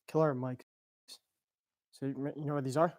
Killer Mike. So you know what these are?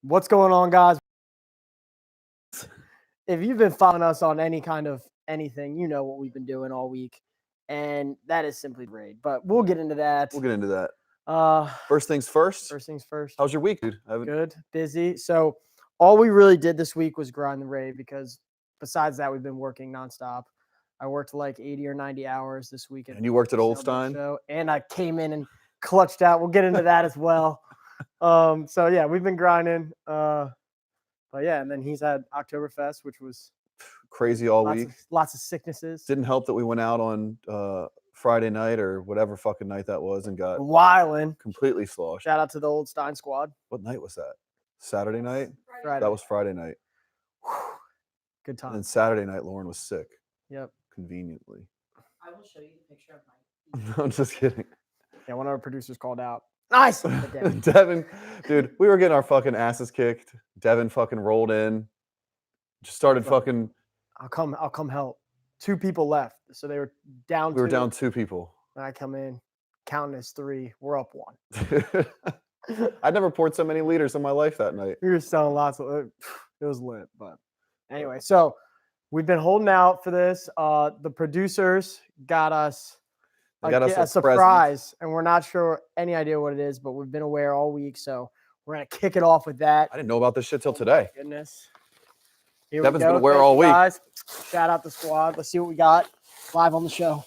What's going on, guys? If you've been following us on any kind of anything, you know what we've been doing all week, and that is simply raid. But we'll get into that. We'll get into that. First things first. How's your week, dude? Good, busy. So all we really did this week was grind the raid because besides that, we've been working nonstop. I worked like 80 or 90 hours this weekend. And you worked at Oldstein? Show, and I came in and clutched out. We'll get into that as well. So yeah, we've been grinding. But yeah, and then he's had Oktoberfest, which was crazy all week. Lots of sicknesses. Didn't help that we went out on Friday night or whatever fucking night that was and got wildin'. Completely sloshed. Shout out to the Oldstein squad. What night was that? Saturday night? Friday. That was Friday night. Good time. And then Saturday night, Lauren was sick. Yep. Conveniently. I will show you the picture of my. No, I'm just kidding. Yeah, one of our producers called out. Nice. Devin, dude, we were getting our fucking asses kicked. Devin fucking rolled in. Just started fucking. I'll come help. 2 people left. So they were down. We were down 2 people. And I come in, counting as 3. We're up 1. I never poured so many liters in my life that night. We were selling lots of it was lit. But anyway, so we've been holding out for this. The producers got us a surprise, and we're not sure any idea what it is, but we've been aware all week, so we're gonna kick it off with that. I didn't know about this shit till today. Goodness. Here Devin's we go. been aware all week. Guys. Shout out the squad. Let's see what we got live on the show.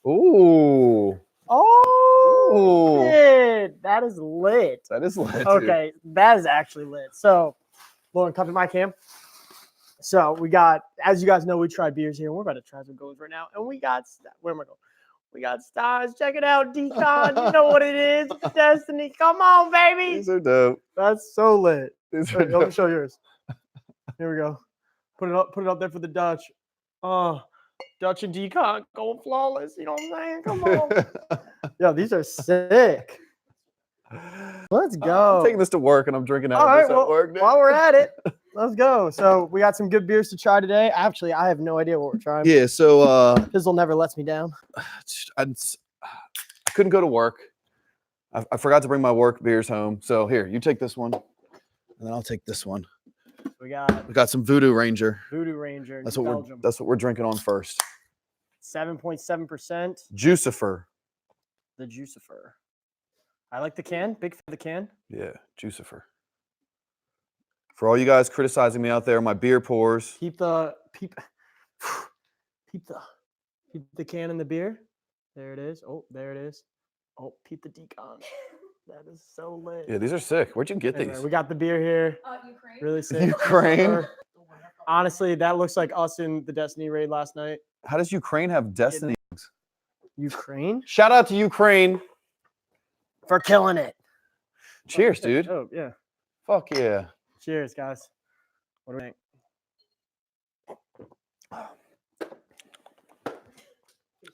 Ooh. Oh, shit. That is lit. That is lit. Okay, dude. That is actually lit. So, Lauren, come to my cam. So we got, as you guys know, we tried beers here. We're about to try some goes right now. And we got, where am I going? We got stars. Check it out, Decon. You know what it is. Destiny. Come on, baby. These are dope. That's so lit. These are Let me dope. show yours. Here we go. Put it up there for the Dutch. Dutch and Decon going flawless. You know what I'm saying? Come on. Yo, these are sick. Let's go. I'm taking this to work and I'm drinking out All of right, this at work. Dude. While we're at it, let's go. So we got some good beers to try today. Actually, I have no idea what we're trying. Yeah, so Fizzle never lets me down. I couldn't go to work. I forgot to bring my work beers home. So here, you take this one, and then I'll take this one. We got some Voodoo Ranger. Voodoo Ranger. That's what we're drinking on first. 7.7%. Juicifer. The Juicifer. I like the can. Big fan of the can. Yeah, Juicifer. For all you guys criticizing me out there, my beer pours. Keep the can in the beer. There it is. Oh, there it is. Oh, peep the decon. That is so lit. Yeah, these are sick. Where'd you get Anyway, these? we got the beer here. Ukraine. Really sick. Ukraine? Honestly, that looks like us in the Destiny raid last night. How does Ukraine have Destiny? Ukraine? Shout out to Ukraine. For killing it. Cheers, dude. Oh, yeah. Fuck yeah. Cheers, guys. What do we think?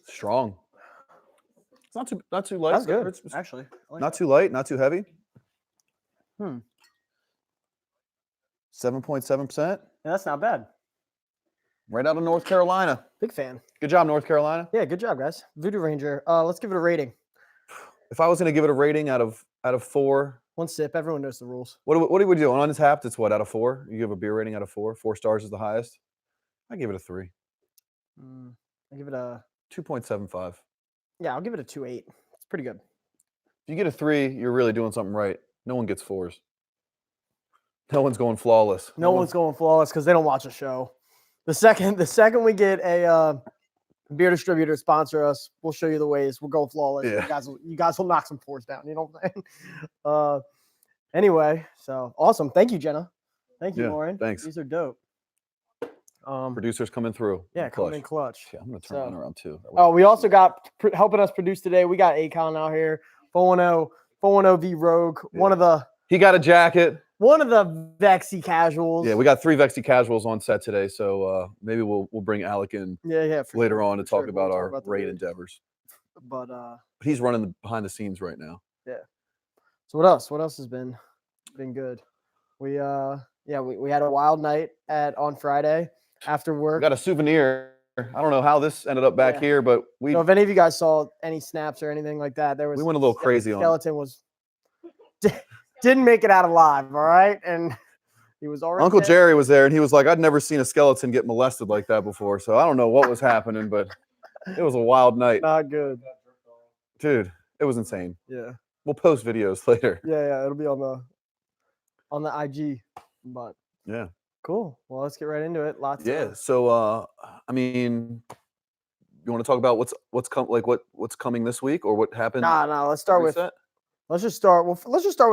Strong. It's not too light. That's good, It's actually. I like not that. too light, not too heavy. 7.7%. Yeah, that's not bad. Right out of North Carolina. Big fan. Good job, North Carolina. Yeah, good job, guys. Voodoo Ranger. Let's give it a rating. If I was going to give it a rating out of 4, One sip. Everyone knows the rules. what do we do? On Untapped, it's what, out of 4? You give a beer rating out of 4? 4 stars is the highest. I give it a 3. I give it a 2.75. Yeah, I'll give it a 2.8. It's pretty good. If you get a 3, you're really doing something right. No one gets 4s. No one's going flawless. No one's going flawless because they don't watch a show. The second we get a beer distributor sponsor us, we'll show you the ways. We'll go flawless. Yeah. You guys will knock some 4s down. You know what I'm saying? Anyway, so awesome. Thank you, Jenna. Thank you, Yeah, Lauren. thanks. These are dope. Producers coming through. Yeah, coming in clutch. Yeah, I'm gonna turn mine around too. Oh, we also got helping us produce today. We got Acon out here. 410 V Rogue. Yeah. He got a jacket. One of the Vexy casuals. Yeah, we got 3 Vexy casuals on set today, so maybe we'll bring Alec in later on to talk about our raid endeavors. But he's running behind the scenes right now. Yeah. So what else? What else has been good? We had a wild night on Friday after work. We got a souvenir. I don't know how this ended up back here, but So if any of you guys saw any snaps or anything like that, we went a little crazy on it. Skeleton didn't make it out alive, all right? And he was already Uncle dead. Jerry was there, and he was like, I'd never seen a skeleton get molested like that before, so I don't know what was happening, but it was a wild night. Not good. Dude, it was insane. Yeah. We'll post videos later. Yeah, it'll be on the IG. But yeah. Cool. Well, let's get right into it. So I mean, you want to talk about what's coming this week or what happened? No, let's start with let's just start with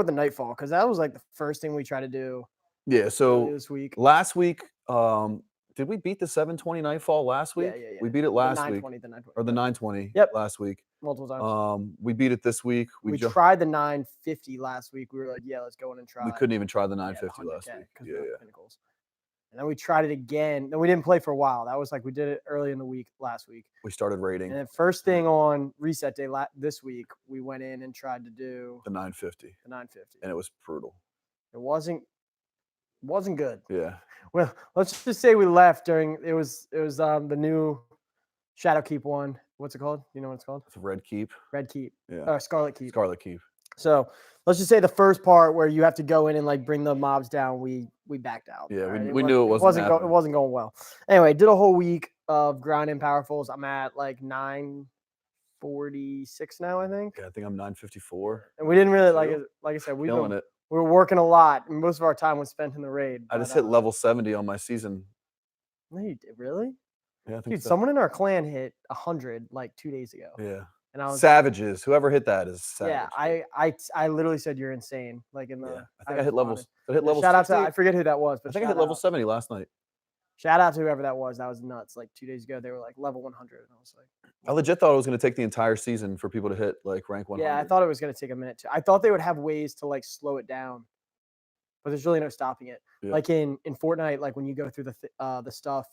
the Nightfall, because that was like the first thing we tried to do. Yeah, so this week. Last week, did we beat the 720 Nightfall last week? Yeah. We beat it last week. The 920. Or the 920 last week. Multiple times. We beat it this week. We tried the 950 last week. We were like, yeah, let's go in and try. We couldn't even try the 950 last week. Yeah. Pinnacles. And then we tried it again. Then we didn't play for a while. That was like we did it early in the week last week. We started raiding. And then first thing on reset day this week, we went in and tried to do the 950. The 950. And it was brutal. It wasn't good. Yeah. Well, let's just say we left during it was the new Shadowkeep one. What's it called? You know what it's called? It's Red Keep. Red Keep. Yeah. Scarlet Keep. Scarlet Keep. So let's just say the first part where you have to go in and like bring the mobs down, we backed out. Yeah, right? we knew it wasn't going well. Anyway, did a whole week of grinding powerfuls. I'm at like 946 now, I think. Yeah, I think I'm 954. And we didn't really like I said, we were working a lot, and most of our time was spent in the raid. I just hit level 70 on my season. No, you did, really? Yeah, I think Dude, someone in our clan hit 100 like 2 days ago. Yeah. And I was savages. Whoever hit that is savage. Yeah, I literally said you're insane. Like in the I think I hit levels. I hit level shout 60. out to I forget who that was, but I think I hit level 70 last night. Shout out to whoever that was. That was nuts. Like 2 days ago, they were like level 100, and I was like, I legit thought it was going to take the entire season for people to hit like rank 100. Yeah, I thought it was going to take a minute too. I thought they would have ways to like slow it down, but there's really no stopping it. Yeah. Like in Fortnite, like when you go through the stuff,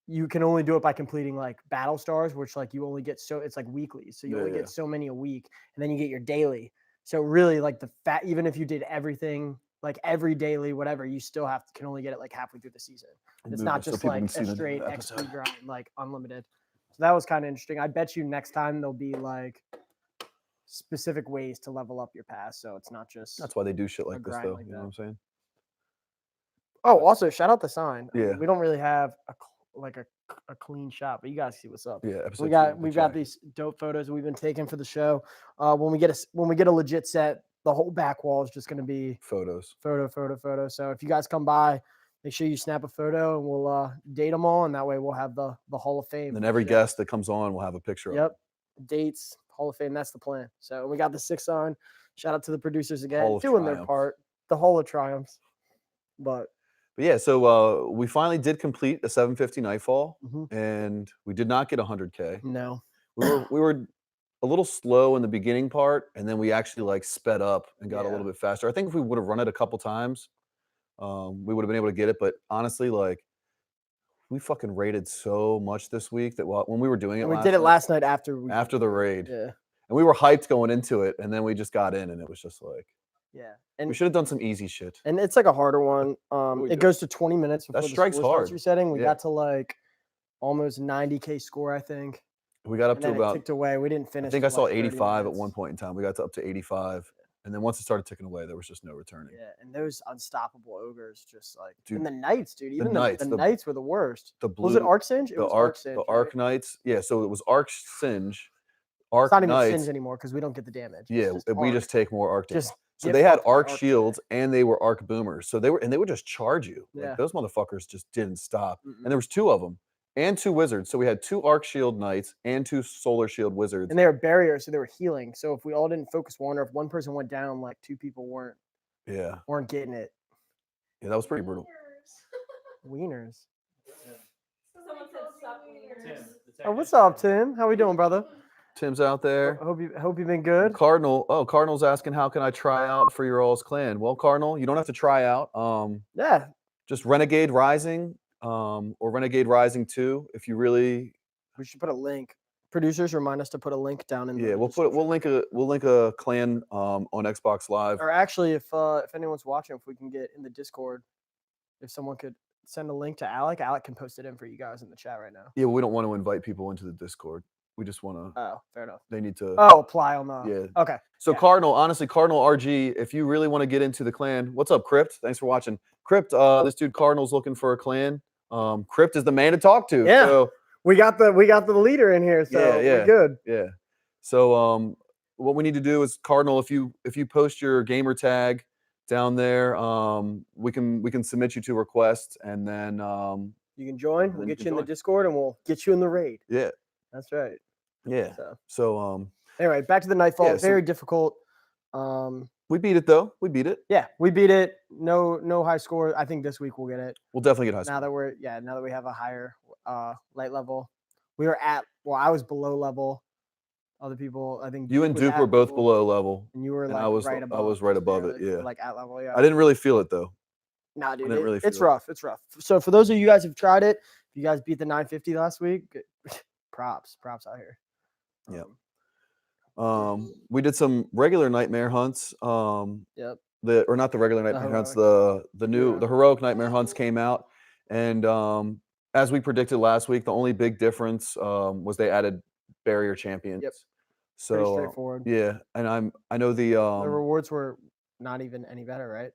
you can only do it by completing like battle stars, which like you only get it's like weekly, so you only get so many a week, and then you get your daily. So really, like even if you did everything, like every daily, whatever, you still can only get it like halfway through the season. It's not just like a straight XP grind, like unlimited. So that was kind of interesting. I bet you next time there'll be like specific ways to level up your pass, so it's not just. That's why they do shit like this, though. You know what I'm saying? Oh, also shout out the sign. Yeah, we don't really have a clean shot, but you guys see what's up. Yeah, episode We've got these dope photos we've been taking for the show. When we get a legit set, the whole back wall is just going to be photos. Photo. So if you guys come by, make sure you snap a photo, and we'll date them all, and that way we'll have the Hall of Fame. And every guest that comes on will have a picture of. Yep, dates, Hall of Fame. That's the plan. So we got the 6 on. Shout out to the producers again, doing their part. The Hall of Triumphs. But yeah, so we finally did complete a 750 Nightfall, Mm-hmm. and we did not get 100K. No, we were a little slow in the beginning part, and then we actually like sped up and got a little bit faster. I think if we would have run it a couple times, we would have been able to get it. But honestly, like we fucking raided so much this week that when we were doing it, we did it last night after the raid. Yeah, and we were hyped going into it, and then we just got in, and it was just like. Yeah, and we should have done some easy shit. And it's like a harder one. It goes to 20 minutes before that strikes the hard. Resetting. We got to like almost 90K score, I think. We got up to about. It ticked away. We didn't finish. I think I saw 85 at one point in time. We got up to 85, and then once it started ticking away, there was just no returning. Yeah, and those unstoppable ogres, just like and the knights, dude. Even the knights were the worst. The blue, was it Arc Singe? It was Arc Singe. The Arc Knights. Yeah, so it was Arc Singe. It's not even Singe anymore because we don't get the damage. Yeah, we just take more Arc damage. So they had arc shields and they were arc boomers. So they would just charge you. Like, those motherfuckers just didn't stop. And there was 2 of them and 2 wizards. So we had 2 arc shield knights and 2 solar shield wizards. And they were barriers, so they were healing. So if we all didn't focus one, or if one person went down, like 2 people weren't getting it. Yeah, that was pretty brutal. Wieners. Someone said suck wieners. Oh, what's up, Tim? How we doing, brother? Tim's out there. Hope you've been good. Cardinal's asking how can I try out for your all's clan? Well, Cardinal, you don't have to try out. Just Renegade Rising, or Renegade Rising 2. If you really, we should put a link. Producers, remind us to put a link down in. Yeah, we'll link a clan on Xbox Live. Or actually, if anyone's watching, if we can get in the Discord, if someone could send a link to Alec can post it in for you guys in the chat right now. Yeah, we don't want to invite people into the Discord. We just want to. Oh, fair enough. They need to. Apply on the. Yeah. Okay. So Cardinal, honestly, Cardinal RG, if you really want to get into the clan, what's up, Crypt? Thanks for watching. Crypt, this dude Cardinal's looking for a clan. Crypt is the man to talk to. Yeah. So, we got the leader in here, so we're good. Yeah. So what we need to do is Cardinal, if you post your gamer tag down there, we can submit you to requests, and then you can join. We'll get you in the Discord, and we'll get you in the raid. Yeah. That's right. Yeah. So anyway, back to the Nightfall. Yeah, very difficult. We beat it though. We beat it. Yeah, we beat it. No high score. I think this week we'll get it. We'll definitely get high score. Now that we have a higher light level. We were I was below level. Other people, I think you and Duke were both below level. And you were like right above. I was right above it. Yeah. Like at level. Yeah. I didn't really feel it though. Nah, dude. It's rough. It's rough. So for those of you guys who've tried it, if you guys beat the 950 last week, props out here. Yeah. We did some regular nightmare hunts. Yep. Or not the regular nightmare hunts. The heroic nightmare hunts came out, and as we predicted last week, the only big difference was they added barrier champions. Yep. So pretty straightforward. Yeah, and I know the rewards were not even any better, right?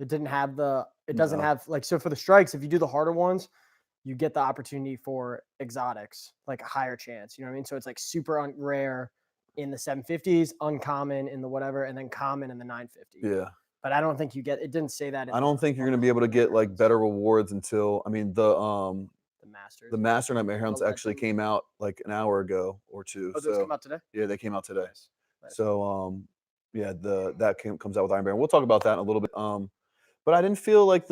It didn't have it doesn't have like, so for the strikes, if you do the harder ones, you get the opportunity for exotics, like a higher chance. You know what I mean? So it's like super rare in the 750s, uncommon in the whatever, and then common in the 950. Yeah. But I don't think you get. It didn't say that. I don't think you're going to be able to get like better rewards until the Master Nightmare Hunts actually came out like an hour ago or 2. Oh, those come out today? Yeah, they came out today. Nice. So that comes out with Iron Baron. We'll talk about that in a little bit. But I didn't feel like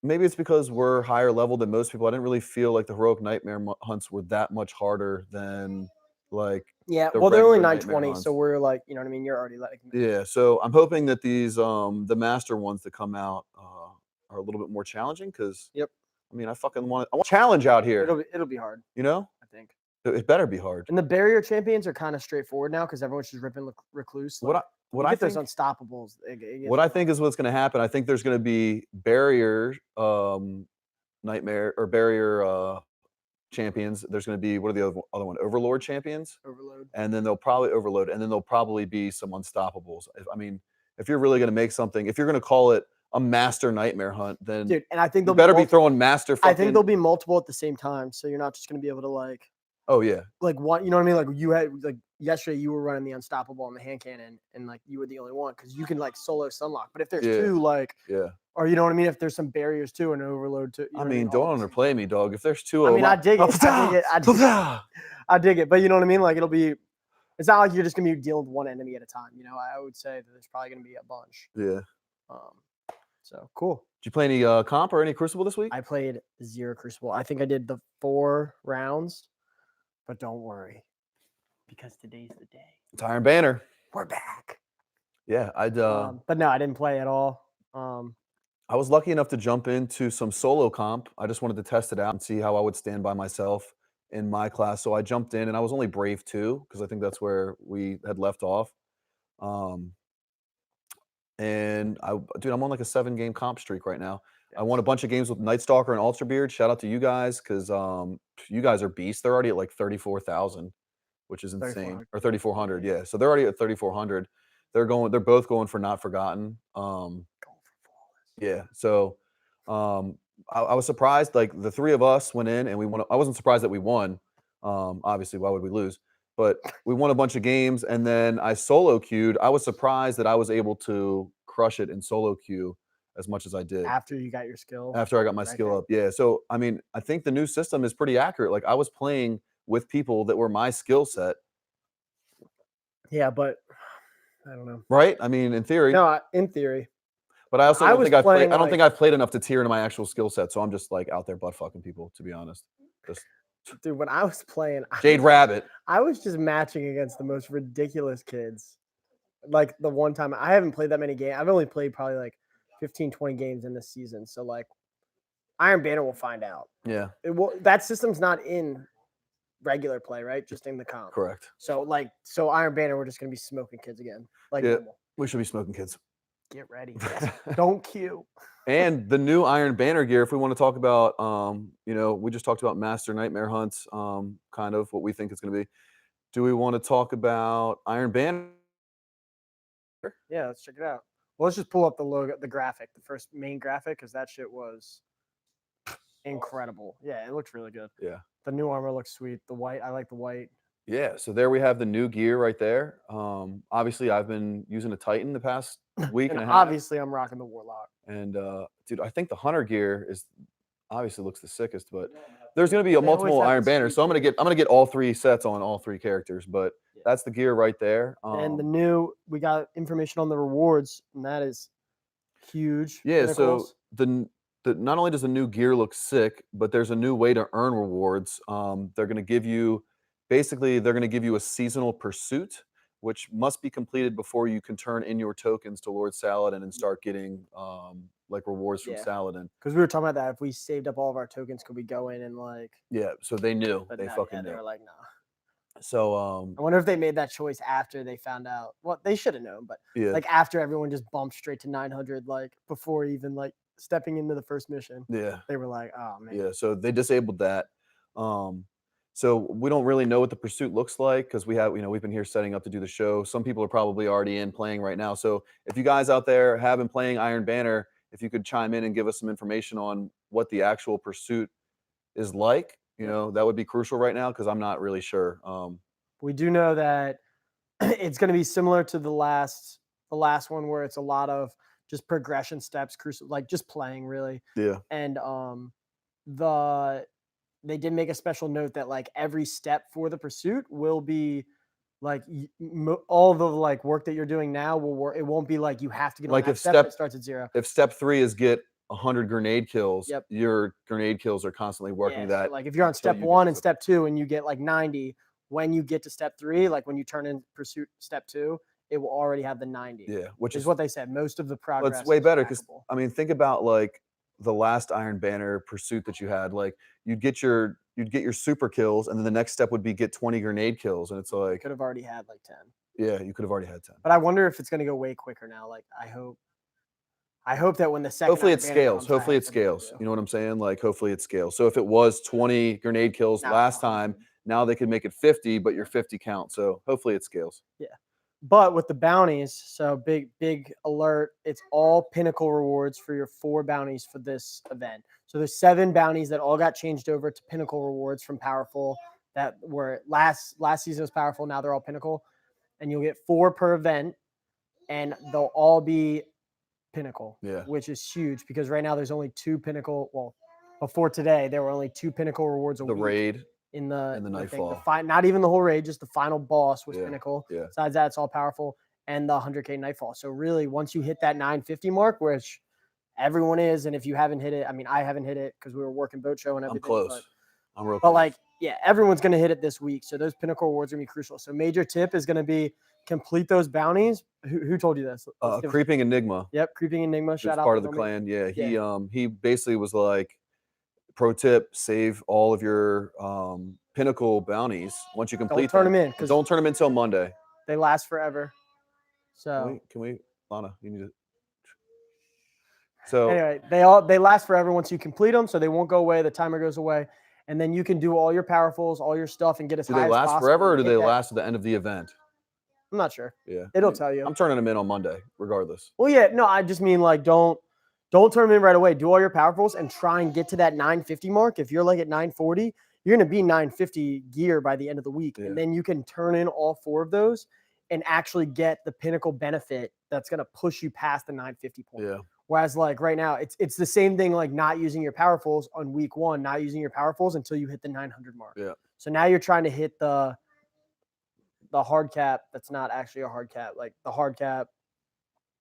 maybe it's because we're higher level than most people. I didn't really feel like the heroic nightmare hunts were that much harder than like. Yeah, well, they're only 920, so we're like, you know what I mean? You're already letting. Yeah, so I'm hoping that these the master ones that come out are a little bit more challenging because. Yep. I mean, I want challenge out here. It'll be hard. You know? I think. It better be hard. And the barrier champions are kind of straightforward now because everyone's just ripping Recluse. What I think, those unstoppables. What I think is what's going to happen. I think there's going to be barrier nightmare or barrier champions. There's going to be, what are the other one? Overlord champions. Overload. And then they'll probably overload, and then there'll probably be some unstoppables. If you're really going to make something, if you're going to call it a master nightmare hunt, then dude, and I think you they'll better be throwing master. I think there'll be multiple at the same time, so you're not just gonna be able to like. Oh yeah. Like one, you know what I mean? Like you had like yesterday, you were running the unstoppable and the hand cannon, and like you were the only one because you can like solo sunlock. But if there's two, like or you know what I mean? If there's some barriers too and overload too. I mean, don't underplay me, dog. If there's two, I mean, I dig it. I dig it. But you know what I mean? Like it'll be. It's not like you're just gonna be dealing with one enemy at a time. You know, I would say that there's probably gonna be a bunch. Yeah. So cool. Did you play any comp or any Crucible this week? I played 0 Crucible. I think I did the 4 rounds. But don't worry, because today's the day. It's Iron Banner. We're back. Yeah, but no, I didn't play at all. I was lucky enough to jump into some solo comp. I just wanted to test it out and see how I would stand by myself in my class. So I jumped in, and I was only Brave 2 because I think that's where we had left off. And dude, I'm on like a 7-game comp streak right now. I won a bunch of games with Night Stalker and Ultrabeard. Shout out to you guys because you guys are beasts. They're already at like 34,000, which is insane, or 3,400. Yeah, so they're already at 3,400. They're both going for Not Forgotten. Yeah, so I was surprised. Like the 3 of us went in and we won. I wasn't surprised that we won. Obviously, why would we lose? But we won a bunch of games, and then I solo queued. I was surprised that I was able to crush it in solo queue as much as I did. After you got your skill? After I got my skill up, yeah. So, I mean, I think the new system is pretty accurate. Like, I was playing with people that were my skill set. Yeah, but I don't know. Right? I mean, in theory. No, in theory. But I also don't think I've played. I don't think I've played enough to tier into my actual skill set. So I'm just like out there butt fucking people, to be honest. Just dude, when I was playing Jade Rabbit, I was just matching against the most ridiculous kids. Like the one time I haven't played that many games. I've only played probably like 15, 20 games in this season. So like Iron Banner will find out. Yeah. That system's not in regular play, right? Just in the comp. Correct. So Iron Banner, we're just gonna be smoking kids again. Like normal. We should be smoking kids. Get ready. Don't queue. And the new Iron Banner gear, if we want to talk about, we just talked about Master Nightmare Hunts, kind of what we think it's going to be. Do we want to talk about Iron Banner? Yeah, let's check it out. Well, let's just pull up the logo, the graphic, the first main graphic, because that shit was incredible. Yeah, it looks really good. Yeah. The new armor looks sweet. The white, I like the white. Yeah, so there we have the new gear right there. Obviously, I've been using a Titan the past week and a half. Obviously, I'm rocking the Warlock. And dude, I think the Hunter gear is obviously looks the sickest, but there's going to be a multiple Iron Banner, so I'm gonna get all 3 sets on all 3 characters. But that's the gear right there. And we got information on the rewards, and that is huge. Yeah, pinnacles. So not only does the new gear look sick, but there's a new way to earn rewards. They're going to give you. Basically, they're going to give you a seasonal pursuit, which must be completed before you can turn in your tokens to Lord Saladin and start getting like rewards from Saladin. Because we were talking about that. If we saved up all of our tokens, could we go in and like? Yeah. So they knew. They fucking knew. They were like, nah. So I wonder if they made that choice after they found out. Well, they should have known, but like after everyone just bumped straight to 900, like before even like stepping into the first mission. Yeah. They were like, oh man. Yeah. So they disabled that. So we don't really know what the pursuit looks like because we've been here setting up to do the show. Some people are probably already playing right now. So if you guys out there have been playing Iron Banner, if you could chime in and give us some information on what the actual pursuit is like, that would be crucial right now because I'm not really sure. We do know that it's going to be similar to the last one where it's a lot of just progression steps, like just playing really. Yeah. And they did make a special note that like every step for the pursuit will be like all the like work that you're doing now will work. It won't be like you have to get like on that step that starts at 0. If step 3 is get 100 grenade kills, yep. Your grenade kills are constantly working that. So like if you're on step 1 and step 2 and you get like 90, when you get to step 3, like when you turn in pursuit step 2, it will already have the 90. Yeah, which is what they said. Most of the progress. Well, it's way better because I mean, think about like the last Iron Banner pursuit that you had. Like you'd get your super kills, and then the next step would be get 20 grenade kills, and it's like you could have already had like 10. Yeah, you could have already had 10. But I wonder if it's going to go way quicker now. Like I hope that when the second hopefully it scales. Hopefully it scales. You know what I'm saying? Like hopefully it scales. So if it was 20 grenade kills last time, now they could make it 50, but your 50 count. So hopefully it scales. Yeah. But with the bounties, so big alert, it's all pinnacle rewards for your 4 bounties for this event. So there's 7 bounties that all got changed over to pinnacle rewards from Powerful that were last season was Powerful, now they're all pinnacle. And you'll get 4 per event, and they'll all be pinnacle, which is huge because right now there's only 2 pinnacle. Well, before today, there were only 2 pinnacle rewards a week. The raid. In the Nightfall. Not even the whole raid, just the final boss was pinnacle. Yeah. Besides that, it's all Powerful and the 100K Nightfall. So really, once you hit that 950 mark, which everyone is, and if you haven't hit it, I mean, I haven't hit it because we were working boat show and everything. I'm close. I'm real But close. like, yeah, everyone's gonna hit it this week. So those pinnacle rewards are gonna be crucial. So major tip is gonna be complete those bounties. Who told you this? Creeping Enigma. Yep, Creeping Enigma. Shout out. Part of the clan. Yeah, he basically was like, pro tip: save all of your pinnacle bounties once you complete them. Don't turn them in. Don't turn them until Monday. They last forever. So can we Lana? You need to. So anyway, they last forever once you complete them, so they won't go away. The timer goes away, and then you can do all your powerfuls, all your stuff, and get as high as possible. Do they last forever, or do they last at the end of the event? I'm not sure. Yeah, it'll tell you. I'm turning them in on Monday, regardless. Well, yeah, no, I just mean like don't turn them in right away. Do all your powerfuls and try and get to that 950 mark. If you're like at 940, you're going to be 950 gear by the end of the week, and then you can turn in all 4 of those and actually get the pinnacle benefit that's going to push you past the 950 point. Yeah. Whereas like right now, it's the same thing, like not using your powerfuls on week 1, not using your powerfuls until you hit the 900 mark. Yeah. So now you're trying to hit the hard cap. That's not actually a hard cap. Like the hard cap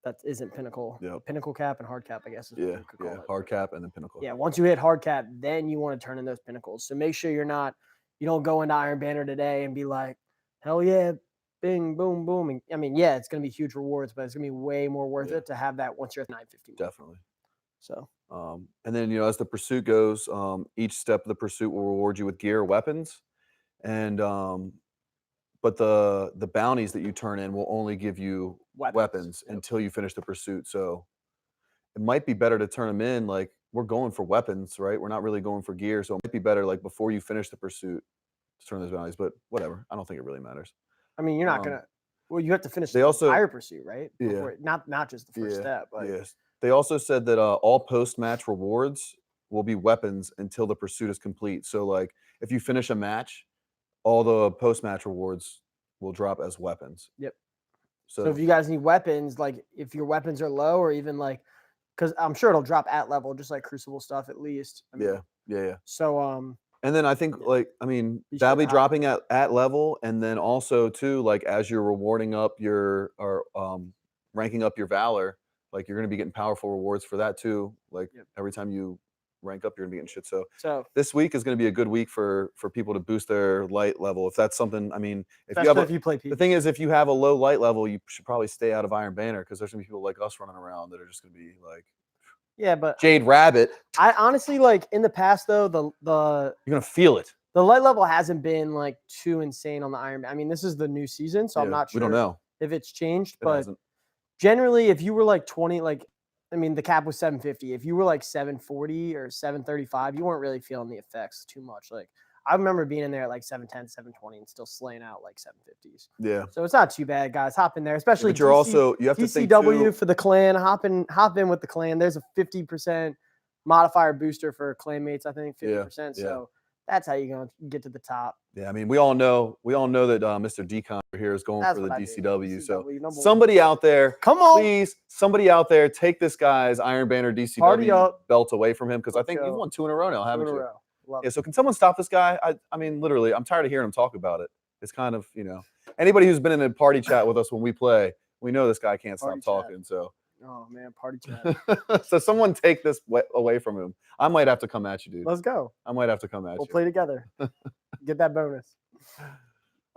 that isn't pinnacle. Yep. Pinnacle cap and hard cap, I guess. Yeah. Hard cap and then pinnacle. Yeah. Once you hit hard cap, then you want to turn in those pinnacles. So make sure you don't go into Iron Banner today and be like, hell yeah, bing, boom, boom. And I mean, yeah, it's going to be huge rewards, but it's going to be way more worth it to have that once you're at 950. Definitely. So, and then, as the pursuit goes, each step of the pursuit will reward you with gear, weapons, and, but the bounties that you turn in will only give you weapons until you finish the pursuit. So it might be better to turn them in. Like, we're going for weapons, right? We're not really going for gear. So it might be better, like, before you finish the pursuit to turn those bounties, but whatever. I don't think it really matters. I mean, you're not going to, well, you have to finish the entire pursuit, right? Yeah. Not just the first step. But. Yes. They also said that all post-match rewards will be weapons until the pursuit is complete. So, like, if you finish a match, all the post-match rewards will drop as weapons. Yep. So if you guys need weapons, like if your weapons are low, or even like, because I'm sure it'll drop at level, just like Crucible stuff at least. I mean, yeah. So and then I think that'll be dropping at level, and then also too, like, as you're rewarding up your ranking up your valor, like, you're going to be getting powerful rewards for that too. Like every time you rank up, you're going to be getting shit. So this week is going to be a good week for people to boost their light level. If that's something, I mean, if you play PvP. The thing is, if you have a low light level, you should probably stay out of Iron Banner, because there's going to be people like us running around that are just going to be like, yeah, but Jade Rabbit. I honestly, like, in the past though, the you're going to feel it. The light level hasn't been like too insane on the Iron Banner. I mean, this is the new season, so I'm not sure. We don't know if it's changed, but generally, if you were like 20, like, I mean, the cap was 750. If you were like 740 or 735, you weren't really feeling the effects too much. Like, I remember being in there at like 710, 720 and still slaying out like 750s. Yeah. So it's not too bad, guys. Hop in there, especially. But you have to think TCW for the clan. Hop in with the clan. There's a 50% modifier booster for clanmates, I think 50%. Yeah. So that's how you're going to get to the top. Yeah, I mean, we all know that Mr. Decon here is going for the DCW. So somebody out there, come on, please, somebody out there, take this guy's Iron Banner DCW belt away from him, because I think you've won 2 in a row now, haven't you? Yeah. So can someone stop this guy? I mean, literally, I'm tired of hearing him talk about it. It's kind of, anybody who's been in a party chat with us when we play, we know this guy can't stop talking. So. Oh man, party chat. So someone take this away from him. I might have to come at you, dude. Let's go. I might have to come at you. We'll play together. Get that bonus.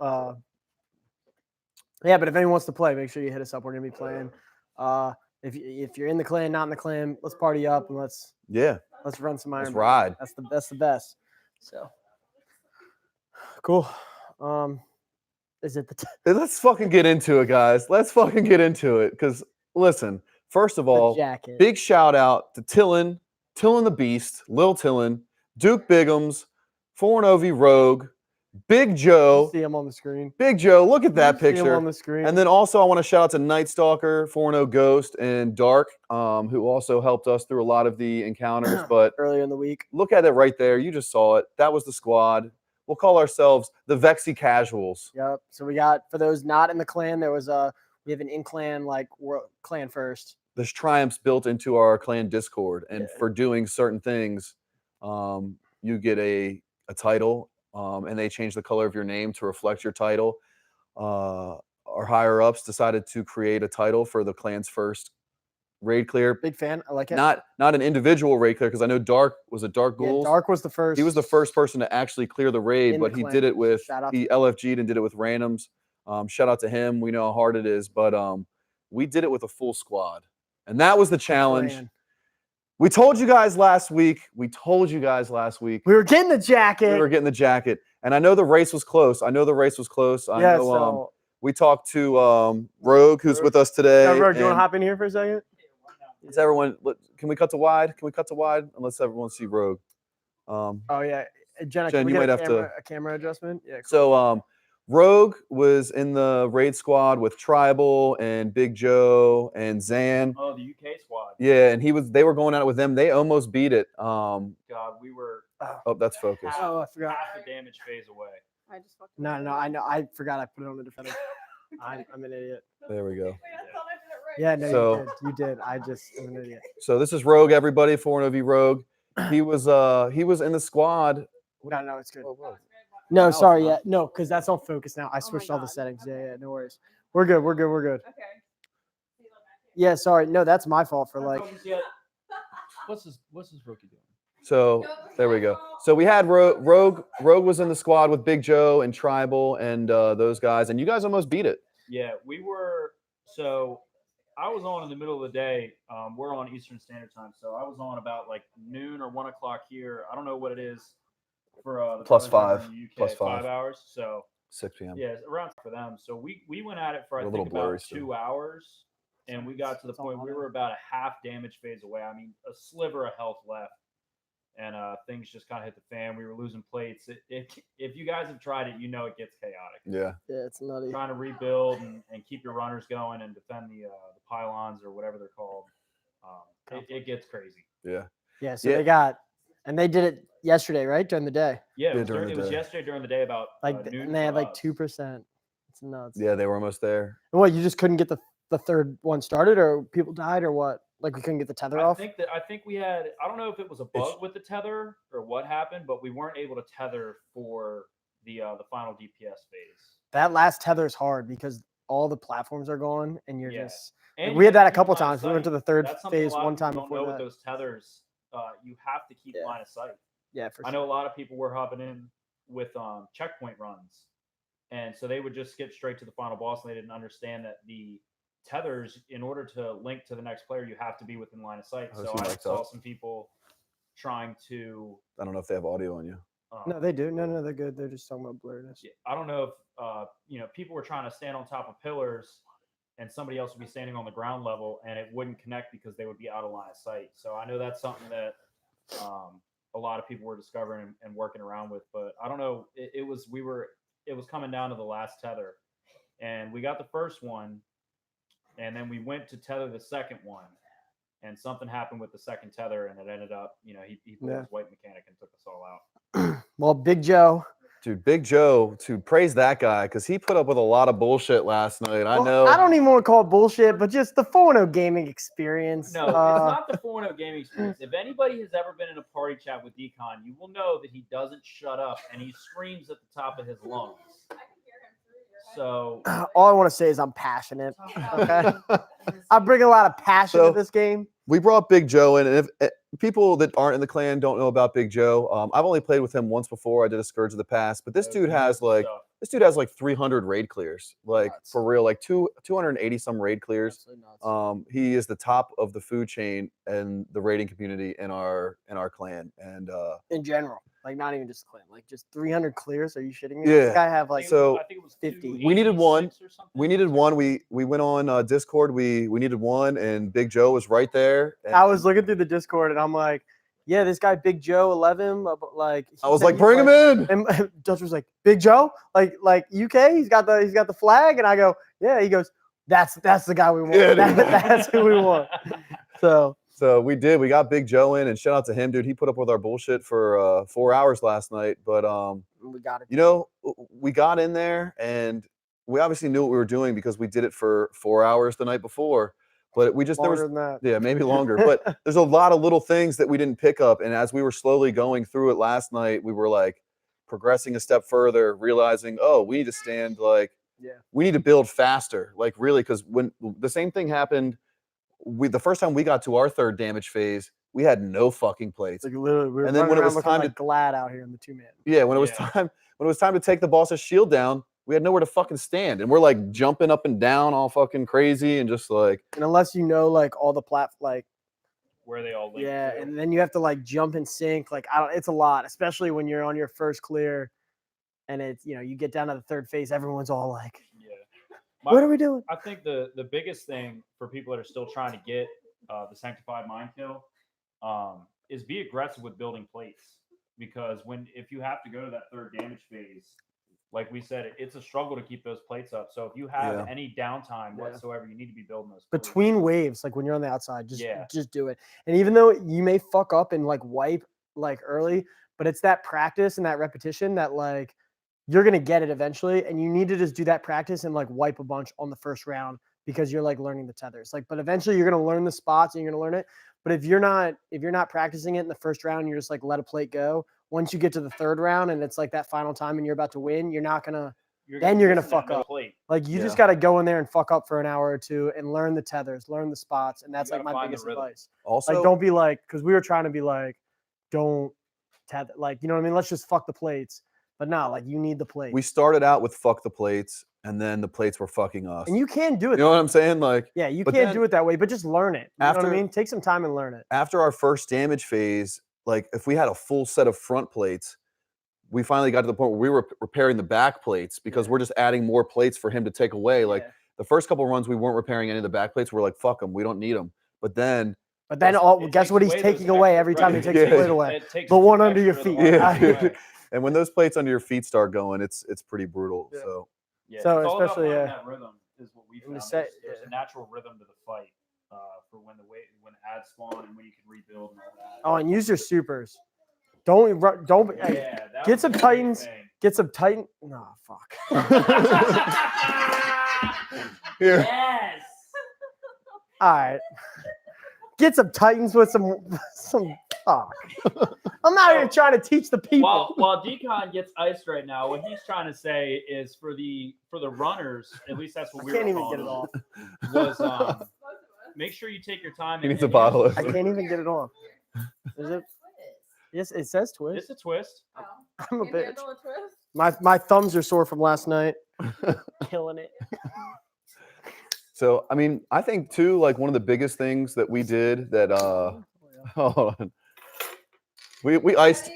Yeah, but if anyone wants to play, make sure you hit us up. We're gonna be playing. If you're in the clan, not in the clan, let's party up and let's run some Iron. Let's ride. That's the best. So cool. Is it Let's fucking get into it, guys. Let's fucking get into it, because listen. First of all, big shout out to Tillin the Beast, Lil Tillin, Duke Biggums, Foreign Ovi Rogue, Big Joe. See him on the screen. Big Joe, look at that See him picture. on the screen. And then also I want to shout out to Night Stalker, 4-0 Ghost, and Dark, who also helped us through a lot of the encounters. But earlier in the week. Look at it right there. You just saw it. That was the squad. We'll call ourselves the Vexy Casuals. Yep. So we got, for those not in the clan, we have an in-clan, like, clan first. There's triumphs built into our clan Discord. And for doing certain things, you get a title, and they change the color of your name to reflect your title. Our higher-ups decided to create a title for the clan's first raid clear. Big fan. I like it. Not an individual raid clear, because I know Dark was a Dark Ghouls. Yeah, Dark was the first. He was the first person to actually clear the raid, but he did it with, he LFG'd and did it with randoms. Shout out to him. We know how hard it is, but we did it with a full squad. And that was the challenge. We told you guys last week. We were getting the jacket. And I know the race was close. I know we talked to Rogue, who's with us today. Yeah, Rogue, do you want to hop in here for a second? Let's everyone. Can we cut to wide? And let's everyone see Rogue. Oh yeah, Jen, you might have a camera adjustment. Yeah. Cool. So Rogue was in the raid squad with Tribal and Big Joe and Zan. Oh, the UK squad. Yeah, and they were going at it with them. They almost beat it. God, we were. Oh, that's focused. I forgot. Half the damage phase away. I just fucking. No, I know. I forgot I put it on the defender. I'm an idiot. There we go. Wait, I thought I did it right. Yeah, no, So- you did. I'm an idiot. So this is Rogue, everybody. 4-0 Rogue. He was in the squad. No, it's good. Oh, whoa. No, it's sorry, not. yeah, no, because that's on focus now. I my switched all the God. settings. Yeah, no worries. We're good. Okay. Yeah, sorry. No, that's my fault for like. What's this rookie doing? So there we go. So we had Rogue was in the squad with Big Joe and Tribal and those guys, and you guys almost beat it. Yeah, we were. So I was on in the middle of the day. We're on Eastern Standard Time, so I was on about like noon or 1 o'clock here. I don't know what it is for the Plus brothers 5. in the UK, Plus 5. 5 hours. So 6 p.m. yeah, it's around for them. So we went at it for We're a I little think blurry about still. 2 hours, and we got to the point we were about a half damage phase away. I mean, a sliver of health left, and things just kind of hit the fan. We were losing plates. If you guys have tried it, you know it gets chaotic. Yeah. Yeah, it's nutty. Trying to rebuild and keep your runners going and defend the pylons or whatever they're called. It gets crazy. Yeah. Yeah, so they did it yesterday, right? During the day. Yeah, Yeah, it during the was day. yesterday during the day about Like, noon. and they had for like us. 2%. It's nuts. Yeah, they were almost there. And what, you just couldn't get the third one started, or people died, or what? Like, we couldn't get the tether I off? think we had. I don't know if it was a bug with the tether or what happened, but we weren't able to tether for the final DPS phase. That last tether is hard because all the platforms are gone, and you're Yeah. just. And We had you that a keep couple line of times. We went to sight. the third That's something phase a lot one of people time don't before know that. with those tethers, you have to keep Yeah. line of sight. Yeah, for I sure. know a lot of people were hopping in with checkpoint runs, and so they would just skip straight to the final boss, and they didn't understand that the tethers, in order to link to the next player, you have to be within line of sight. Oh, So so you I like saw that? some people trying to. I don't know if they have audio on you. No, they do. No, they're good. They're just talking about blurriness. I don't know if people were trying to stand on top of pillars, and somebody else would be standing on the ground level, and it wouldn't connect because they would be out of line of sight. So I know that's something that a lot of people were discovering and working around with. But I don't know. It was coming down to the last tether, and we got the first one, and then we went to tether the second one, and something happened with the second tether, and it ended up, he put his white mechanic and took us all out. Well, Big Joe. Dude, Big Joe, to praise that guy, because he put up with a lot of bullshit last night. I know. I don't even want to call it bullshit, but just the 4-0 gaming experience. No, it's not the 4-0 gaming experience. If anybody has ever been in a party chat with Decon, you will know that he doesn't shut up and he screams at the top of his lungs. I can hear him through So All I want to say is I'm passionate. Okay. I bring a lot of passion to this game. We brought Big Joe in, and if people that aren't in the clan don't know about Big Joe, I've only played with him once before. I did a Scourge of the Past, but this dude has like 300 raid clears, like Nuts. for real, like 280 some raid clears. Absolutely nuts. He is the top of the food chain and the raiding community in our clan, and In general, like not even just clan, like just 300 clears. Are you shitting me? Yeah. This guy have like So, I think it was 50. We needed one. 286 or something. we needed one. We went on Discord. We needed one, and Big Joe was right there. I was looking through the Discord and I'm like, yeah, this guy Big Joe 11, like I was like, bring him in. And Dutch was like, Big Joe, like UK, he's got the flag, and I go, yeah. He goes, that's the guy we want. Yeah, That's who we want. So we got Big Joe in, and shout out to him, dude. He put up with our bullshit for 4 hours last night, but we got it. you know, we got in there, and we obviously knew what we were doing because we did it for 4 hours the night before. But we just Longer than that. yeah, maybe longer. But there's a lot of little things that we didn't pick up, and as we were slowly going through it last night, we were like progressing a step further, realizing, oh, we need to stand like, we need to build faster, like really, because when the same thing happened, the first time we got to our third damage phase, we had no fucking plates. Like literally, we were and then when it was time to glad out here in the 2-man. Yeah, when it was time to take the boss's shield down, we had nowhere to fucking stand, and we're like jumping up and down all fucking crazy, and just like. And unless you know like all the like where they all link. Yeah, and then you have to like jump and sync. Like it's a lot, especially when you're on your first clear, and it's you get down to the third phase, everyone's all like, what are we doing? I think the biggest thing for people that are still trying to get the Sanctified Mind Kill is be aggressive with building plates, because if you have to go to that third damage phase, like we said, it's a struggle to keep those plates up. So if you have any downtime whatsoever, you need to be building those plates. Between waves, like when you're on the outside, just do it. And even though you may fuck up and like wipe like early, but it's that practice and that repetition that like you're gonna get it eventually, and you need to just do that practice and like wipe a bunch on the first round because you're like learning the tethers. Like, but eventually you're gonna learn the spots and you're gonna learn it. But if you're not practicing it in the first round, you're just like let a plate go. Once you get to the third round and it's like that final time and you're about to win, you're gonna fuck up. Like you just gotta go in there and fuck up for an hour or two and learn the tethers, learn the spots, and that's like my biggest advice. Also, like don't be like, because we were trying to be like, don't tether, like you know what I mean? Let's just fuck the plates. But no, like you need the plates. We started out with fuck the plates, and then the plates were fucking us. And you can do it. You know what I'm saying? Like, yeah, you can't do it that way, but just learn it. You know what I mean? Take some time and learn it. After our first damage phase, like if we had a full set of front plates, we finally got to the point where we were repairing the back plates because we're just adding more plates for him to take away. Like the first couple of runs, we weren't repairing any of the back plates. We're like, fuck them, we don't need them. But then guess what he's taking away every time he takes the plate away? The one under your feet. And when those plates under your feet start going, it's pretty brutal. So so especially that rhythm is what we found. There's a natural rhythm to the fight for when ads spawn and when you can rebuild and all that. Oh, and use your supers. Don't get some titans. Get some titan. No, fuck. Here. Yes. All right. Get some titans with some fuck. I'm not even trying to teach the people. While Decon gets iced right now, what he's trying to say is for the runners, at least that's what we can't were even get it off. Was make sure you take your time. He needs a bottle of I can't even get it off. Is it? Yes, it says twist. It's a twist. Oh. I'm a You bitch. handle a twist? My thumbs are sore from last night. Killing it. So I mean, I think too, like one of the biggest things that we did that hold on. We iced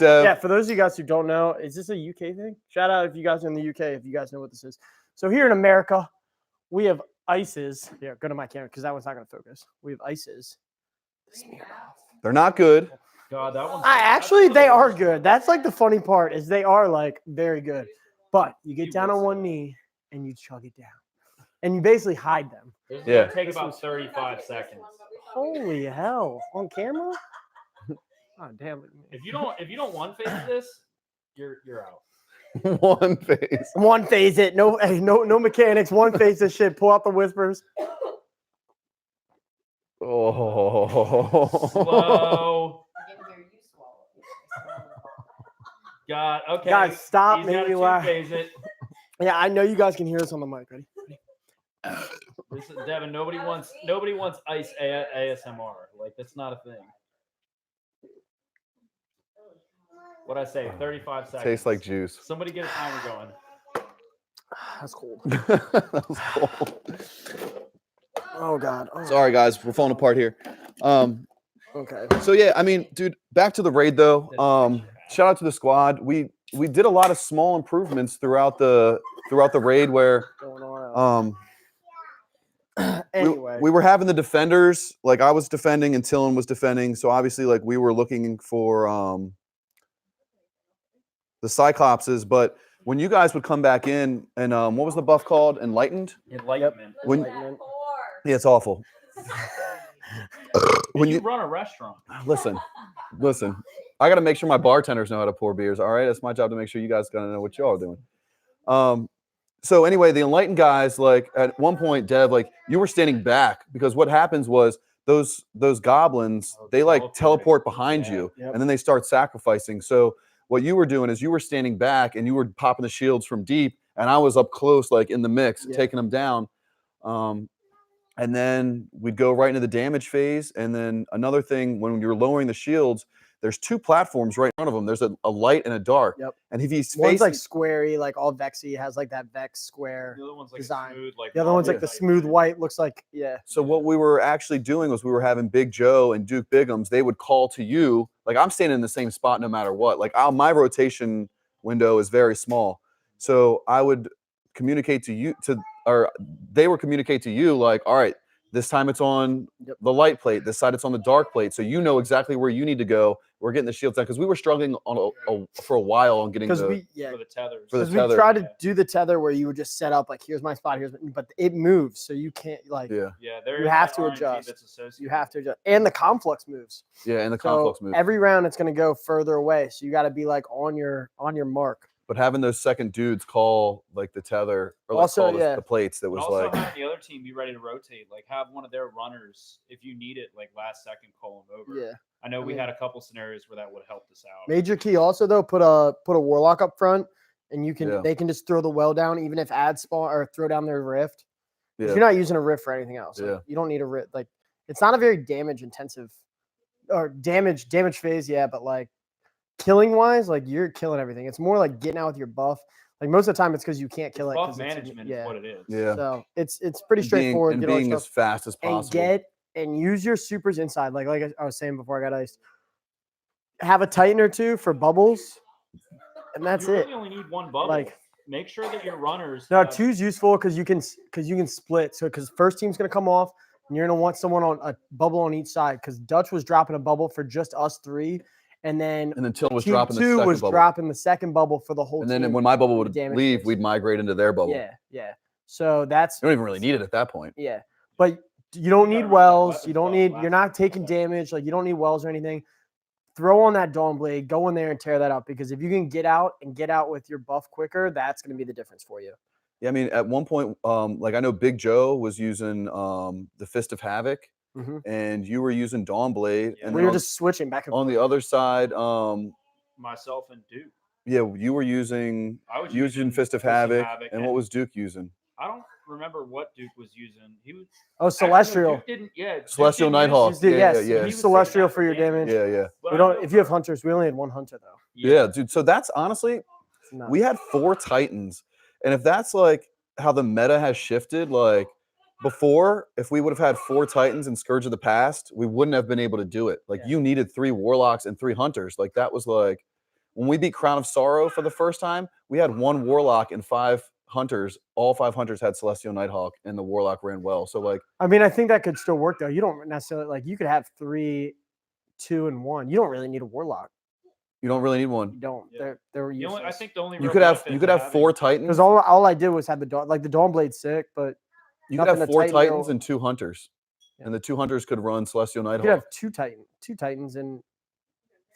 yeah, for those of you guys who don't know, is this a UK thing? Shout out if you guys are in the UK, if you guys know what this is. So here in America, we have ices. Yeah, go to my camera because that one's not going to focus. We have ices. They're not good. God, that one's actually they are good. That's like the funny part is they are like very good. But you get down on one knee and you chug it down. And you basically hide them. Yeah. Take about 35 seconds. Holy hell. On camera? Oh damn it. If you don't one phase this, you're out. One phase. One phase it. No mechanics. One phase this shit. Pull out the whispers. Oh. Slow. God, okay. Guys, stop He's making me gotta laugh. two-phase it. Yeah, I know you guys can hear us on the mic. Ready? This is, Devin, nobody wants ice ASMR. Like that's not a thing. What I say? 35 seconds. Tastes like juice. Somebody get a timer going. That's cold. That was cold. Oh God. Oh. Sorry guys, we're falling apart here. Okay. So yeah, I mean, dude, back to the raid though. Shout out to the squad. We did a lot of small improvements throughout the raid where anyway. We were having the defenders, like I was defending and Tillin was defending. So obviously, like we were looking for the Cyclopses, but when you guys would come back in and what was the buff called? Enlightened? Enlightenment. When, Enlightenment. yeah, it's awful. When you run a restaurant. Listen, I got to make sure my bartenders know how to pour beers. All right, that's my job to make sure you guys got to know what y'all are doing. So anyway, the Enlightened guys, like at one point, Dev, like you were standing back because what happens was those goblins, they like teleport behind you and then they start sacrificing. So what you were doing is you were standing back and you were popping the shields from deep, and I was up close, like in the mix, taking them down. And then we'd go right into the damage phase. And then another thing, when you're lowering the shields, there's 2 platforms right in front of them. There's a light and a dark. Yep. And if he's one's like squarey, like all vexy, has like that vex square The other one's like design. smooth, like the other one's like the type smooth thing. white, looks like So what we were actually doing was we were having Big Joe and Duke Bigums. They would call to you. Like I'm standing in the same spot no matter what. Like my rotation window is very small. So I would communicate to you or they would communicate to you like, all right, this time it's on the light plate. This side it's on the dark plate. So you know exactly where you need to go. We're getting the shields down because we were struggling on for a while on getting For the tethers. For the Because we tether. tried to do the tether where you would just set up like, here's my spot, but it moves, so you can't like. Yeah. There you is have that to RNG adjust. that's associated You have to with adjust, and the conflux moves. Yeah, and the So conflux moves. every round it's going to go further away, so you got to be like on your mark. But having those second dudes call like the tether or like Also, call yeah. the plates, that And was also like having the other team be ready to rotate, like have one of their runners, if you need it, like last second, call them over. Yeah. I know we had a couple scenarios where that would help us out. Major key also though, put a warlock up front, and you can Yeah. they can just throw the well down, even if add spawn or throw down their rift. Yeah. You're not using a rift for anything else. Like, Yeah. you don't need a rift. Like it's not a very damage intensive or damage phase, but like killing wise, like you're killing everything. It's more like getting out with your buff. Like most of the time, it's because you can't kill it. Buff 'cause it's- management is what it is. Yeah. So it's pretty straightforward. And Get all your being stuff as fast as and possible. and use your supers inside. Like I was saying before I got iced. Have a Titan or 2 for bubbles, and that's You it. really only need one bubble. Like make sure that your runners. no, 2's useful because you can split. So because first team's gonna come off, and you're gonna want someone on a bubble on each side. Because Dutch was dropping a bubble for just us 3, and then Till was team dropping the 2 second was bubble. dropping the second bubble for the whole And team. then when my bubble for would damage leave, phase. we'd migrate into their bubble. Yeah. So that's You don't even really need it at that point. yeah, but you don't You need gotta run that wells. weapons You don't buff need. last You're not round. taking damage. Like you don't need wells or anything. Throw on that Dawn Blade. Go in there and tear that up because if you can get out with your buff quicker, that's going to be the difference for you. Yeah, I mean, at one point, like I know Big Joe was using the Fist of Havoc, and you were using Dawn Blade, Yeah. and We then were just switching back and on forth. the other side, Myself and Duke. yeah, you were using I was using Fist of Havoc, and and what was Duke using? I don't remember what Duke was using. He was Oh, actually, no, Celestial. Duke didn't. Yeah, Duke Celestial didn't use- Nighthawk. Just did- Yeah, yes, yeah, yeah. he use was Celestial saying for your damage. Yeah. But We I don't. know If you have for- hunters, we only had 1 hunter though. Yeah, dude. So that's honestly, It's nuts. we had 4 Titans, and if that's like how the meta has shifted, like before, if we would have had 4 Titans and Scourge of the Past, we wouldn't have been able to do it. Like Yeah. you needed 3 Warlocks and 3 Hunters. Like that was like when we beat Crown of Sorrow for the first time, we had 1 Warlock and 5 Hunters. All 5 Hunters had Celestial Nighthawk, and the Warlock ran well. So like, I mean, I think that could still work though. You don't necessarily like. You could have 3, 2, and 1. You don't really need a warlock. you don't really need You one. don't. Yeah. They're The useless. only, I think the only You real could have benefit to 4 having- Titans. Because all I did was have the dawn. Like the Dawn Blade's sick, but You could nothing have to 4 tighten Titans your- and 2 Hunters, Yeah. and the 2 Hunters could run Celestial you Nighthawk. could have 2 Titans and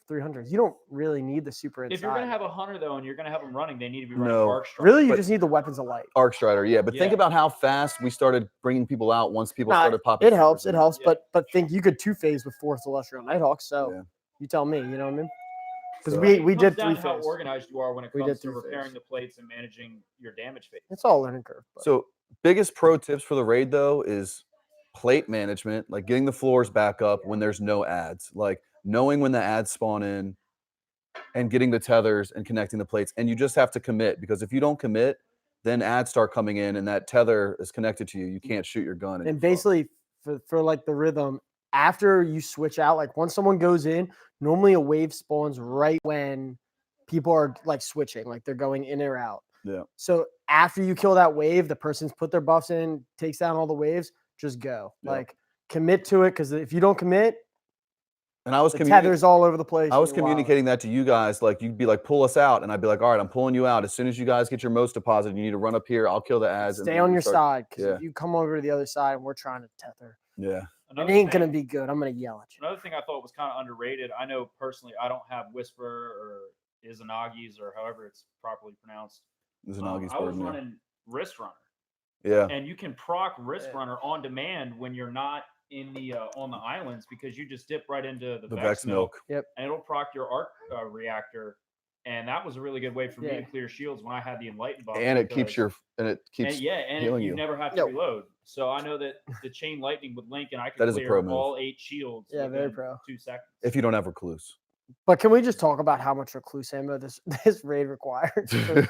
3 hunters. You don't really need the super inside. If you're gonna have a hunter though, and you're gonna have them running, they need to be running No. Arc Strike. really, you but- just need the weapons of light. Arc Strider, yeah. But think Yeah. about how fast we started bringing people out once people Nah, started popping. It helps. supers It in. helps. Yeah. But think you could 2-phase with 4 Celestial Nighthawks. So Yeah. you tell me. You know what I mean? Because So- we It comes did down to how 3-phase. organized you are when it We comes did to 3-phase. repairing the plates and managing your damage phase. It's all a learning curve. But. So biggest pro tips for the raid though is plate management, like getting the floors back up when there's no ads, like knowing when the ads spawn in and getting the tethers and connecting the plates. And you just have to commit, because if you don't commit, then ads start coming in and that tether is connected to you. You can't shoot your gun. And basically, for like the rhythm, after you switch out, like once someone goes in, normally a wave spawns right when people are like switching, like they're going in or out. Yeah. So after you kill that wave, the person's put their buffs in, takes down all the waves. just go. Yeah. Like commit to it, because if you don't commit, And I was the tether's all over the place. I was and you're wilding. communicating that to you guys. Like you'd be like, pull us out, and I'd be like, all right, I'm pulling you out. As soon as you guys get your most deposit, you need to run up here. I'll kill the ads. Stay and on we your start- side, because yeah. if you come over to the other side and we're trying to tether, Yeah. Another it ain't thing- gonna be good. I'm gonna yell at you. Another thing I thought was kind of underrated. I know personally, I don't have Whisper or Izanagi's or however it's properly pronounced. This is Nagi's I was burden, yeah. running Wrist Runner, Yeah. and you can proc Wrist Yeah. Runner on demand when you're not in the on the islands, because you just dip right into the The Vex Vex milk. and it'll proc your arc reactor. And that was a really good way for me Yeah. to clear shields when I had the Enlighten buff. And it keeps because- and and healing you you. never have to Yep. reload. So I know that the chain lightning with Link, and I That can is a clear pro move. all 8 shields. Yeah, very within pro. 2 seconds. if you don't have recluse. But can we just talk about how much recluse ammo this raid requires? 'Cause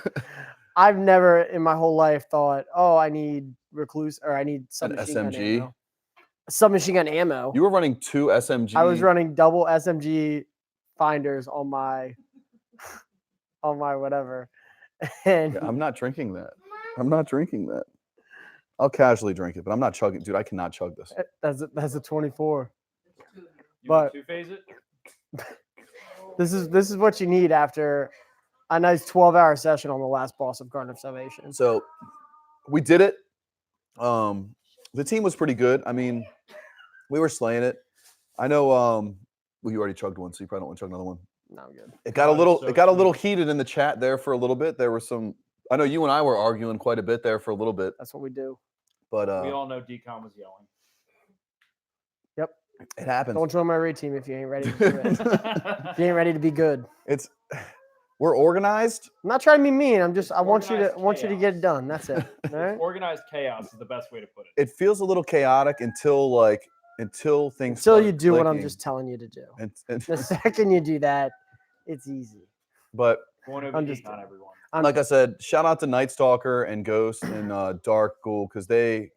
I've never in my whole life thought, oh, I need recluse or I need submachine gun SMG? ammo. Submachine gun ammo. You were running 2 SMG. I was running double SMG finders on my whatever. And Yeah, I'm not drinking that. I'm not drinking that. I'll casually drink it, but I'm not chugging. Dude, I cannot chug this. that's a 24. You But- want to phase it? This is what you need after a nice 12-hour session on the last boss of Garden of Salvation. So we did it. The team was pretty good. I mean, we were slaying it. I know well, you already chugged one, so you probably don't want to chug another one. No, I'm good. It got a God, little it's so it got a sweet. little heated in the chat there for a little bit. There were some I know you and I were arguing quite a bit there for a little bit, That's what we do. but We all know Decon was yelling. it happens. Don't join my raid team if you ain't ready to do it. If you ain't ready to be good. It's we're organized. I'm not trying to be mean. I want you to Organized get it done. That's it. All right? Organized chaos is the best way to put it. It feels a little chaotic until things Until start you do what I'm clicking. just telling you to do. And The second you do that, it's easy. but Going over I'm just Decon, everyone. like I said, shout out to Night Stalker and Ghost and Dark Ghoul because they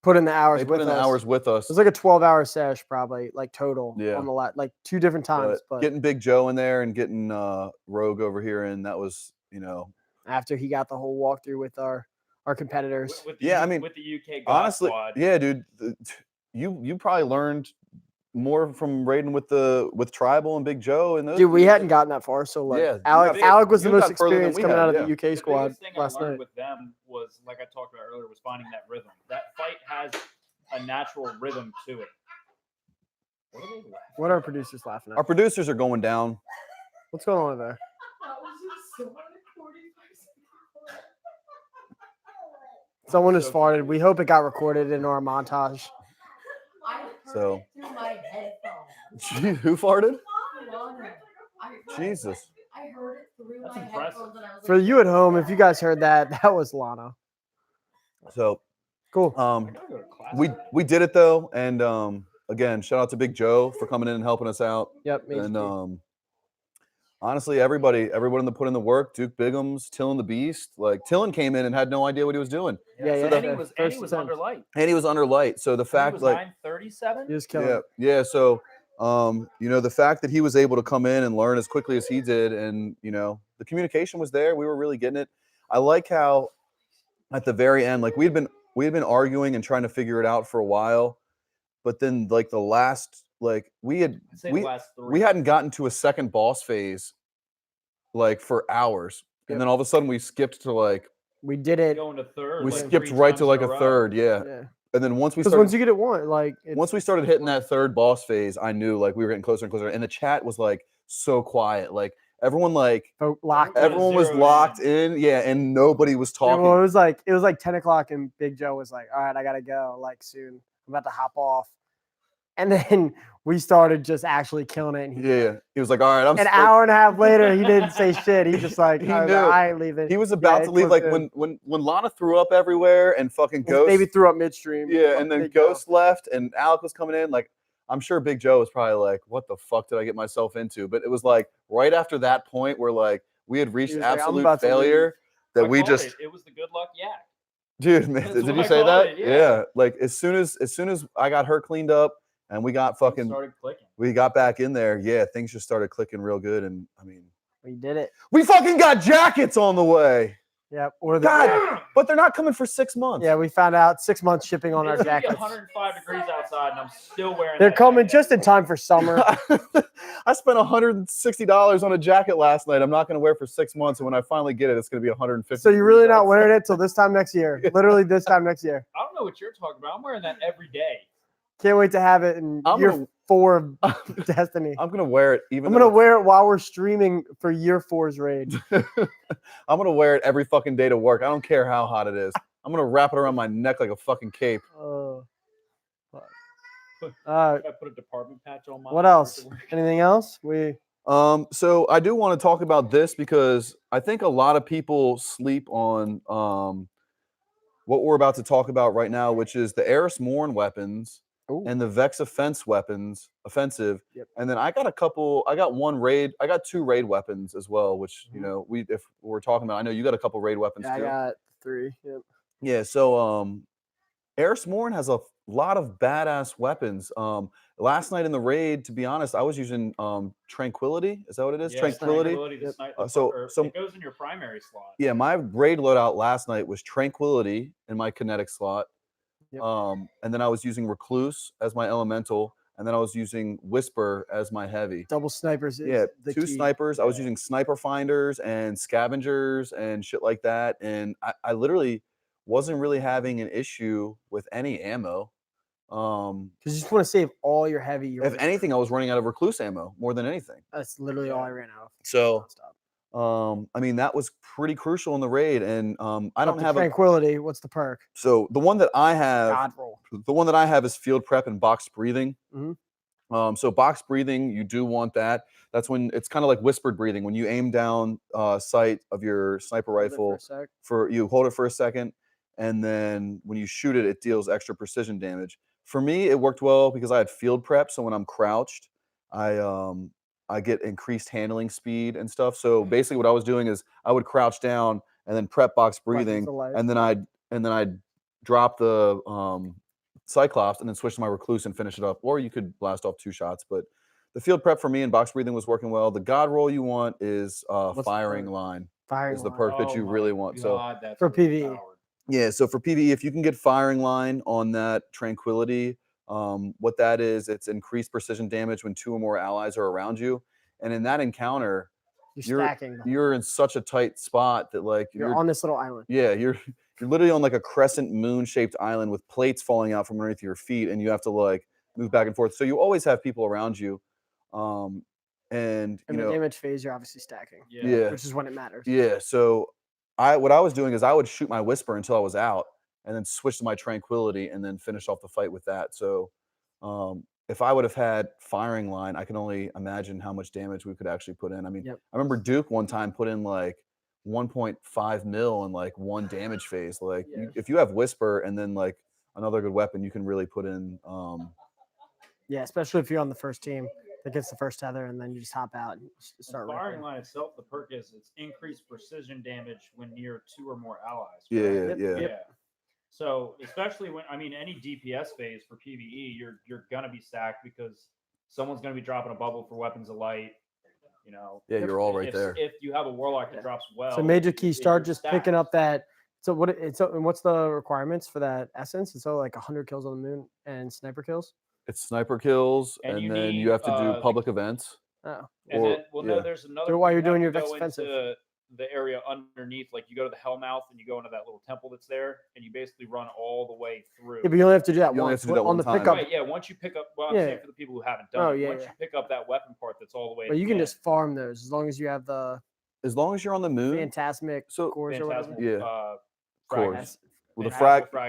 put in the hours put with in the us. hours with us. It was like a 12-hour sesh, probably, like total Yeah. on the lot, like 2 different times. But getting Big Joe in there and getting Rogue over here, and that was after he got the whole walkthrough with our competitors, With the Yeah, I U- mean, with the UK God honestly, Squad, yeah, dude. You probably learned more from raiding with Tribal and Big Joe and those. dude, we dudes. hadn't gotten that far. So like, Yeah, you Alec, got- Alec was the you most got further than experienced we coming had, out of yeah. the UK the squad biggest thing last I learned night. with them was, like I talked about earlier, was finding that rhythm. That fight has a natural rhythm to it. What are they laughing What are our producers laughing at? Our producers are going down. What's going on over there? That was just so unrecorded. Someone has So farted. We hope it got recorded in our montage. I heard So- it through my headphones. Gee, who farted? Lana, I heard Jesus. I heard it through That's my impressive. headphones, and I was For like, you at home, if you guys heard that, that was Lana. So Cool. I gotta go to class we today. did it though, and again, shout out to Big Joe for coming in and helping us out. Yep. Major And T. honestly, everyone that put in the work, Duke Bigums, Tillin the Beast, like Tillin came in and had no idea what he was doing, Yeah, so yeah, and he yeah. was First under attempt. light. and he was under light. So the He fact was like 937. He was killing. yeah, it. yeah. So the fact that he was able to come in and learn as quickly as he did, and the communication was there. We were really getting it. I like how at the very end, like we had been arguing and trying to figure it out for a while, but then like the last like I'd say the last 3. we hadn't gotten to a second boss phase like for hours, Yep. and then all of a sudden we skipped to like We did it. going to third. we like skipped 3 right times to in like a row. third, yeah. Yeah. And then once we Because started once you get it one, like once we started hitting that third boss phase, I knew like we were getting closer and closer. And the chat was like so quiet. Like everyone locked. Everyone- everyone was zeroed locked in. Yeah, and nobody was Yeah, talking. well, it was like 10 o'clock, and Big Joe was like, "All right, I gotta go. Like soon, I'm about to hop off." And then we started just actually killing it. And Yeah. He was like, all right, I'm an like, hour and a half later, he didn't say shit. He just like, He "All right, knew. I ain't leaving. he was about Yeah, to it leave. Like clicked when Lana threw up everywhere and fucking His Ghost. baby threw up midstream. Yeah, and then Big Joe. Ghost left and Alec was coming in. Like, I'm sure Big Joe was probably like, what the fuck did I get myself into? But it was like right after that point where like we had reached was like, I'm absolute about to leave. failure that I we called just it was the good luck yak. dude, man, That's did what you I say called that? it, yeah. Like as soon as I got her cleaned up and we got It fucking started clicking. we got back in there, yeah, things just started clicking real good. And I mean, We did it. we fucking got jackets on the way. Yep. Or the God, but they're not coming for 6 months. Yeah, we found out 6 months shipping on our It's gonna be jackets. 105 degrees outside, and I'm still wearing. They're that coming jacket just in every time for summer. I spent $160 on a jacket last night. I'm not going to wear it for 6 months, and when I finally get it, it's going to be 150. So you're really not outside. wearing it till this time next year. Literally this time next year. I don't know what you're talking about. I'm wearing that every day. Can't wait to have it in year 4 of Destiny. I'm going to wear it even. I'm gonna wear it while we're streaming for year 4's raid. I'm going to wear it every fucking day to work. I don't care how hot it is. I'm going to wrap it around my neck like a fucking cape. I put a department patch on my. What else? Anything else? So I do want to talk about this because I think a lot of people sleep on what we're about to talk about right now, which is the Eris Morn weapons. Ooh. And the Vex offensive. Yep. And then I got 2 raid weapons as well, which, you know, if we're talking about, I know you got a couple raid weapons Yeah, too. I got 3. Yep. Yeah. So, Eris Morn has a lot of badass weapons. Last night in the raid, to be honest, I was using Tranquility. Is that what it is? Yeah, Tranquility. the snipe, So it goes in your primary slot. Yeah, my raid loadout last night was Tranquility in my kinetic slot. Yep. And then I was using Recluse as my elemental, and then I was using Whisper as my heavy. Double snipers. Yeah, the 2 key. snipers. I was using sniper finders and scavengers and shit like that, and I literally wasn't really having an issue with any ammo. Because you just want to save all your heavy. If anything, I was running out of Recluse ammo more than anything. That's literally all I ran out of. So, nonstop. I mean, that was pretty crucial in the raid, and I don't have Tranquility. What's the perk? So the one that I have, God roll. the one that I have is field prep and box breathing. Mhm. So box breathing, you do want that. That's when it's kind of like whispered breathing. When you aim down sight of your sniper rifle, you hold it for a second, and then when you shoot it, it deals extra precision damage. For me, it worked well because I had field prep. So when I'm crouched, I get increased handling speed and stuff. So basically, what I was doing is I would crouch down and then prep box breathing, and then I'd drop the Cyclops and then switch to my Recluse and finish it up. Or you could blast off 2 shots. But the field prep for me and box breathing was working well. The God roll you want is firing line. Firing is the line. perk that you really want. God, that's for really PvE. powered. Yeah, so for PvE, if you can get firing line on that Tranquility, what that is, it's increased precision damage when 2 or more allies are around you. And in that encounter, you're in such a tight spot that like you're on this little island. Yeah, you're literally on like a crescent moon-shaped island with plates falling out from underneath your feet, and you have to like move back and forth. So you always have people around you. And you know, damage phase, you're obviously stacking. Yeah. Which is when it matters. Yeah. So what I was doing is I would shoot my Whisper until I was out, and then switch to my Tranquility, and then finish off the fight with that. So if I would have had firing line, I can only imagine how much damage we could actually put in. I mean, I remember Duke one time put in like 1.5 mil in like 1 damage phase. Like if you have Whisper and then like another good weapon, you can really put in. Yeah, especially if you're on the first team that gets the first tether, and then you just hop out and start. The firing line itself, the perk is it's increased precision damage when near 2 or more allies. Right? Yeah. So especially when any DPS phase for PvE, you're gonna be stacked because someone's gonna be dropping a bubble for weapons of light. You know. Yeah, you're all right there. If you have a warlock that drops well, So major key, start just stacked. picking up that. So what's the requirements for that essence? It's like 100 kills on the moon and sniper kills. It's sniper kills, and then you have to do public events. Oh. No, there's another. Do it while you're doing your go Vex offensive. into the area underneath, like you go to the Hellmouth and you go into that little temple that's there, and you basically run all the way through. Yeah, but you only have to do that You only once. have to do that on one the time. pickup. Right, yeah, once you pick up, well, I'm saying for the people who haven't done it, once you pick up that weapon part that's all the way. But you can just farm those as long as you have the. As long as you're on the moon. Phantasmic cores or whatever. Yeah. Cores. Well,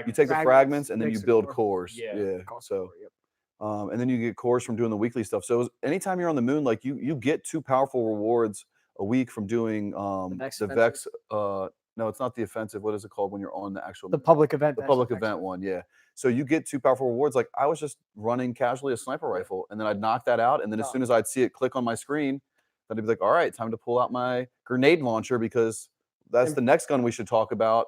you take the fragments and then you build cores. Yeah. So, and then you get cores from doing the weekly stuff. So anytime you're on the moon, like you get 2 powerful rewards a week from doing the Vex. No, it's not the offensive. What is it called when you're on the actual? The public event. The public event one, yeah. So you get 2 powerful rewards. Like I was just running casually a sniper rifle, and then I'd knock that out, and then as soon as I'd see it click on my screen, then I'd be like, all right, time to pull out my grenade launcher because that's the next gun we should talk about.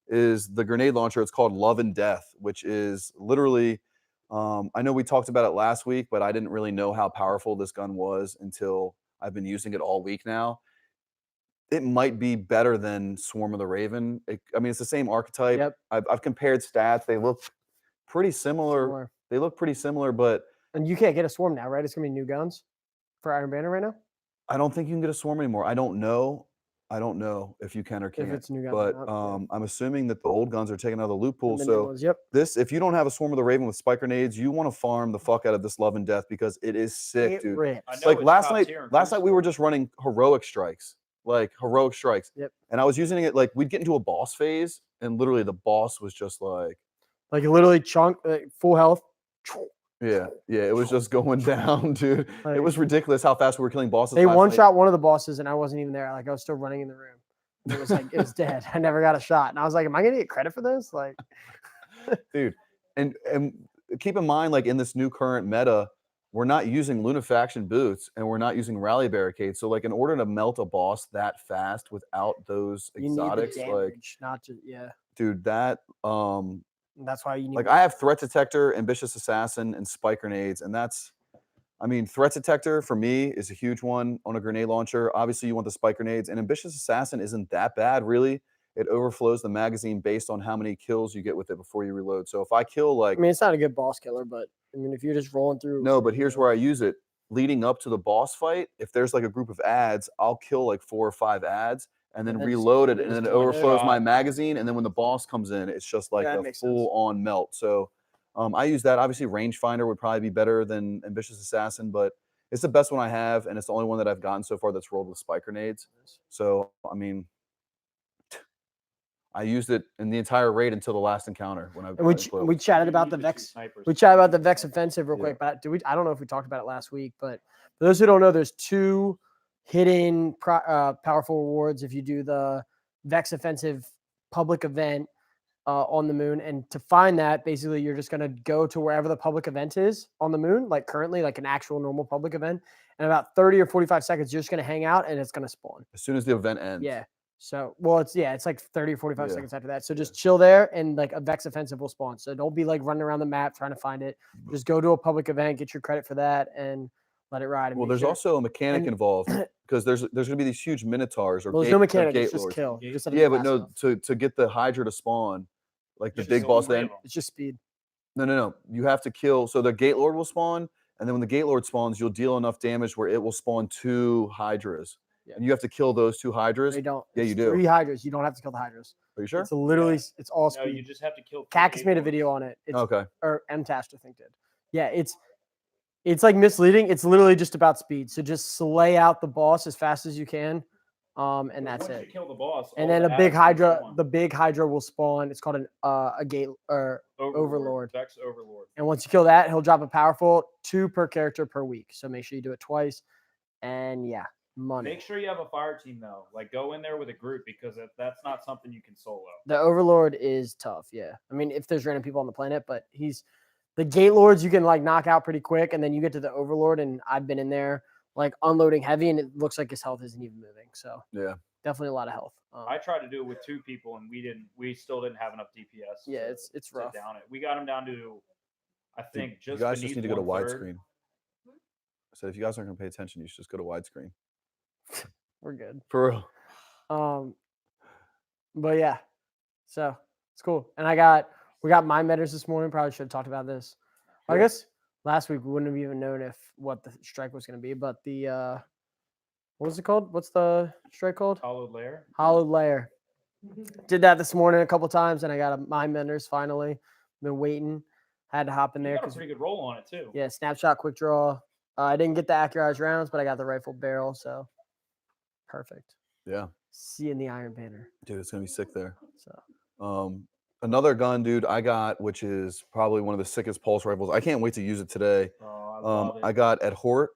Is the grenade launcher. It's called Love and Death, which is literally. I know we talked about it last week, but I didn't really know how powerful this gun was until I've been using it all week now. it might be better than Swarm of the Raven. I mean, it's the same archetype. Yep. I've compared stats. They look pretty similar. Similar. They look pretty similar, but And you can't get a swarm now, right? It's gonna be new guns for Iron Banner right now. I don't think you can get a Swarm anymore. I don't know if you can or can't. If it's new guns, But or not, yeah. I'm assuming that the old guns are taken out of the loot pool. And the new So ones, yep. if you don't have a Swarm of the Raven with spike grenades, you want to farm the fuck out of this Love and Death because it is sick, It dude. rips. I know Like it's last top night tier in we were Crucible. just running heroic strikes. Yep. And I was using it like we'd get into a boss phase and literally the boss was just like literally chunk full health. yeah, it was just going down, dude. It was ridiculous how fast we were killing bosses. They last one night. shot one of the bosses and I wasn't even there. Like I was still running in the room. It was like it was dead. I never got a shot. And I was like, am I gonna get credit for this? Like Dude. And keep in mind, like in this new current meta, we're not using Lunafaction boots and we're not using rally barricades. So like in order to melt a boss that fast without those you exotics, need the like damage, not just dude, that That's why you need like I have threat detector, ambitious assassin, and spike grenades, and I mean, threat detector for me is a huge one on a grenade launcher. Obviously, you want the spike grenades, and ambitious assassin isn't that bad, really. It overflows the magazine based on how many kills you get with it before you reload. So if I kill like I mean, it's not a good boss killer, but I mean, if you're just rolling through. no, but here's where I use it. Leading up to the boss fight, if there's like a group of ads, I'll kill like 4 or 5 ads and then And then just- reload it, and and then just it do one overflows my shot. magazine. And then when the boss comes in, it's just like That a makes sense. full-on melt. So I use that. Obviously, rangefinder would probably be better than ambitious assassin, but it's the best one I have, and it's the only one that I've gotten so far that's rolled with spike grenades. So I mean, I used it in the entire raid until the last encounter when I And we chatted You about need the two Vex. snipers We to chatted do about the it. Vex offensive real Yeah. quick, but I don't know if we talked about it last week, but for those who don't know, there's 2 hidden powerful rewards if you do the Vex offensive public event on the moon. And to find that, basically, you're just going to go to wherever the public event is on the moon, like currently, like an actual normal public event. And about 30 or 45 seconds, you're just going to hang out and it's going to spawn. as soon as the event ends. Yeah. So, well, it's like 30 or 45 Yeah. seconds after that. So just chill there and like a Vex offensive will spawn. So don't be like running around the map trying to find it. Just go to a public event, get your credit for that, and let it ride. And Well, make there's sure- also a mechanic and- involved because there's going to be these huge minotaurs or well, there's gate, no or mechanic. gate It's just lords. kill. You just have to Yeah, be but fast no, enough. to get the Hydra to spawn, like the Just big kill boss, 3 then of 'em. It's just speed. no. You have to kill. So the Gate Lord will spawn, and then when the Gate Lord spawns, you'll deal enough damage where it will spawn 2 Hydras, Yeah. and you have to kill those 2 Hydras. They don't. Yeah, It's you do. 3 Hydras. You don't have to kill the Hydras. Are you sure? It's literally, Yeah. it's all No, you speed. just have to kill. 3 Cactus gate made a lords. video on it. It's, Okay. or MTash, I think did. Yeah, it's like misleading. It's literally just about speed. So just slay out the boss as fast as you can, and But that's once it. you kill the boss, And all then the a big ads will Hydra, spawn. the big Hydra will spawn. It's called a gate or Overlord. Vex Overlord. And once you kill that, he'll drop a powerful 2 per character per week. So make sure you do it twice. And yeah, money. Make sure you have a fire team though. Like go in there with a group because that's not something you can solo. The Overlord is tough. Yeah, I mean, if there's random people on the planet, but the Gate Lords you can like knock out pretty quick, and then you get to the Overlord, and I've been in there like unloading heavy, and it looks like his health isn't even moving. So Yeah. definitely a lot of health. I tried to do it with 2 people and we still didn't have enough DPS. Yeah, to- it's to rough. down it. We got him down to, I Dude, think, you just guys just beneath need to go to 1/3. widescreen. I said if you guys aren't going to pay attention, you should just go to widescreen. We're good. For real. But yeah, so it's cool. And we got mind metters this morning. Probably should have talked about this. I Sure. guess last week we wouldn't have even known what the strike was going to be. But the what was it called? What's the strike called? Hollowed layer. Hollowed layer. Did that this morning a couple times, and I got a mind menders finally. Been waiting. Had to hop in You there got a because pretty good roll on it too. yeah, snapshot, quick draw. I didn't get the accurized rounds, but I got the rifle barrel, so perfect. Yeah. See you in the Iron Banner. Dude, it's going to be sick there. So Another gun, dude, I got, which is probably one of the sickest pulse rifles. I can't wait to use it today. Oh, I love it. I got what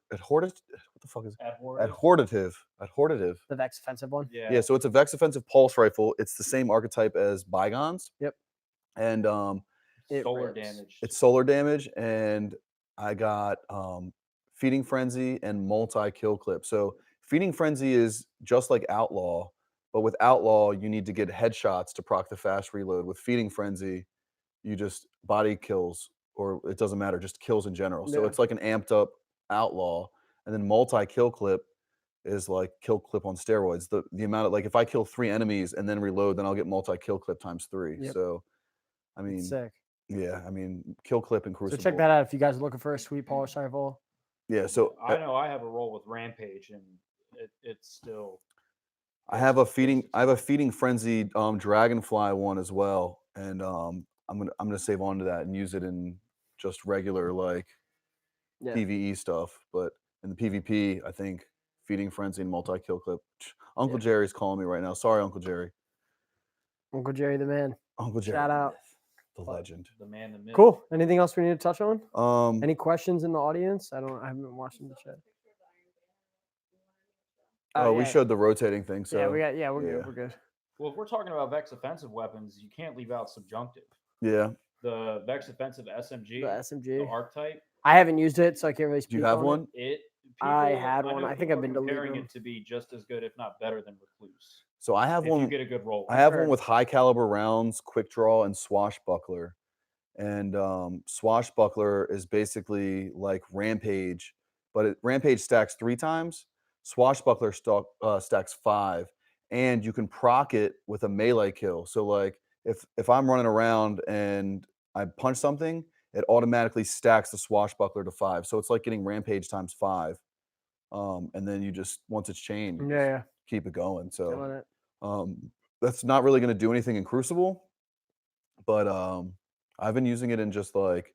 the fuck is it? Adhortive. Adhortative. the Vex offensive one. Yeah. Yeah, so it's a Vex offensive pulse rifle. It's the same archetype as Bygones. Yep. And It Solar rips. damage. it's solar damage, and I got Feeding Frenzy and multi-kill clip. So Feeding Frenzy is just like Outlaw, but with Outlaw, you need to get headshots to proc the fast reload. With Feeding Frenzy, you just body kills, or it doesn't matter, just kills in general. So Yeah. it's like an amped up Outlaw. And then multi-kill clip, is like kill clip on steroids. The amount of like if I kill 3 enemies and then reload, then I'll get multi kill clip times 3. Yep. So, I mean, Sick. yeah, I mean, kill clip and So Crucible. check that out if you guys are looking for a sweet polish rifle. Yeah, so I know I have a roll with Rampage, and it's still. I have a feeding frenzy dragonfly one as well, and I'm gonna save on to that and use it in just regular like PvE stuff, but in the PvP, I think feeding frenzy and multi kill clip. Uncle Jerry's calling me right now. Sorry, Uncle Jerry. Uncle Jerry the man. Uncle Jerry. Shout out. The legend. The man, the myth. Cool. Anything else we need to touch on? Any questions in the audience? I haven't been watching the chat. We showed the rotating thing. So we're good. We're good. Well, if we're talking about Vex offensive weapons, you can't leave out subjunctive. Yeah. The Vex offensive SMG. The SMG. The archetype. I haven't used it, so I can't really speak. Do you have on one? I had one. I think I've been comparing it to be just as good, if not better, than Recluse. So I have one. You get a good roll. I have one with high caliber rounds, quick draw, and swashbuckler. And swashbuckler is basically like Rampage, but Rampage stacks 3 times. Swashbuckler stacks 5, and you can proc it with a melee kill. So like if I'm running around and I punch something, it automatically stacks the swashbuckler to 5. So it's like getting Rampage times 5. And then you just once it's chained, keep it going. So that's not really going to do anything in Crucible, but I've been using it in just like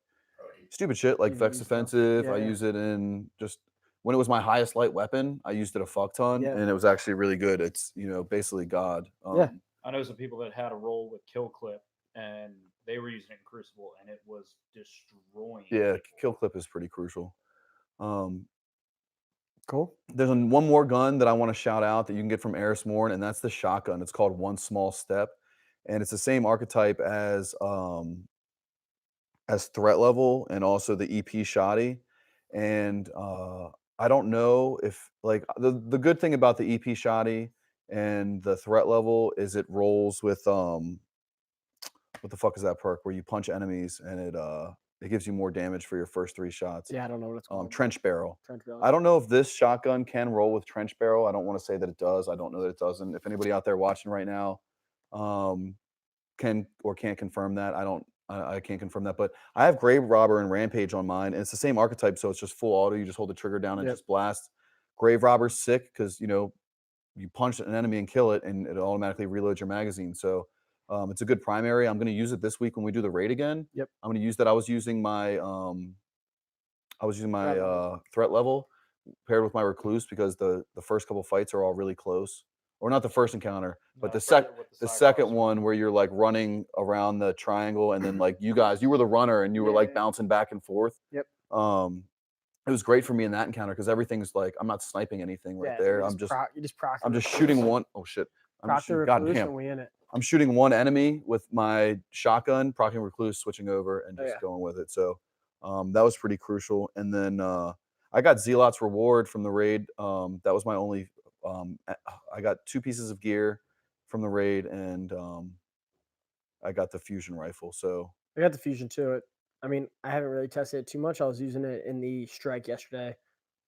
stupid shit like Vex offensive. I use it in just when it was my highest light weapon. I used it a fuck ton, and it was actually really good. It's basically God. I know some people that had a roll with kill clip, and they were using it in Crucible, and it was destroying. Yeah, kill clip is pretty crucial. Cool. There's one more gun that I want to shout out that you can get from Eris Morn, and that's the shotgun. It's called One Small Step, and it's the same archetype as threat level and also the EP shoddy. And I don't know if like the good thing about the EP shoddy and the threat level is it rolls with what the fuck is that perk where you punch enemies and it gives you more damage for your first 3 shots. Yeah, I don't know what it's called. Trench barrel. Trench barrel. I don't know if this shotgun can roll with trench barrel. I don't want to say that it does. I don't know that it doesn't. If anybody out there watching right now can or can't confirm that, I can't confirm that. But I have Grave Robber and Rampage on mine, and it's the same archetype, so it's just full auto. You just hold the trigger down and just blast. Grave Robber's sick because you punch an enemy and kill it, and it automatically reloads your magazine. So it's a good primary. I'm going to use it this week when we do the raid again. Yep. I'm going to use that. I was using my threat level paired with my Recluse because the first couple fights are all really close. Or not the first encounter, but the second one where you're like running around the triangle and then like you were the runner and you were like bouncing back and forth. Yep. It was great for me in that encounter because everything's like I'm not sniping anything right there. I'm just shooting one. Oh shit! I'm shooting one enemy with my shotgun, proccing Recluse, switching over and just going with it. So that was pretty crucial. And then I got Zealot's reward from the raid. That was my only. I got 2 pieces of gear from the raid, and I got the fusion rifle. So I got the fusion too. I mean, I haven't really tested it too much. I was using it in the strike yesterday.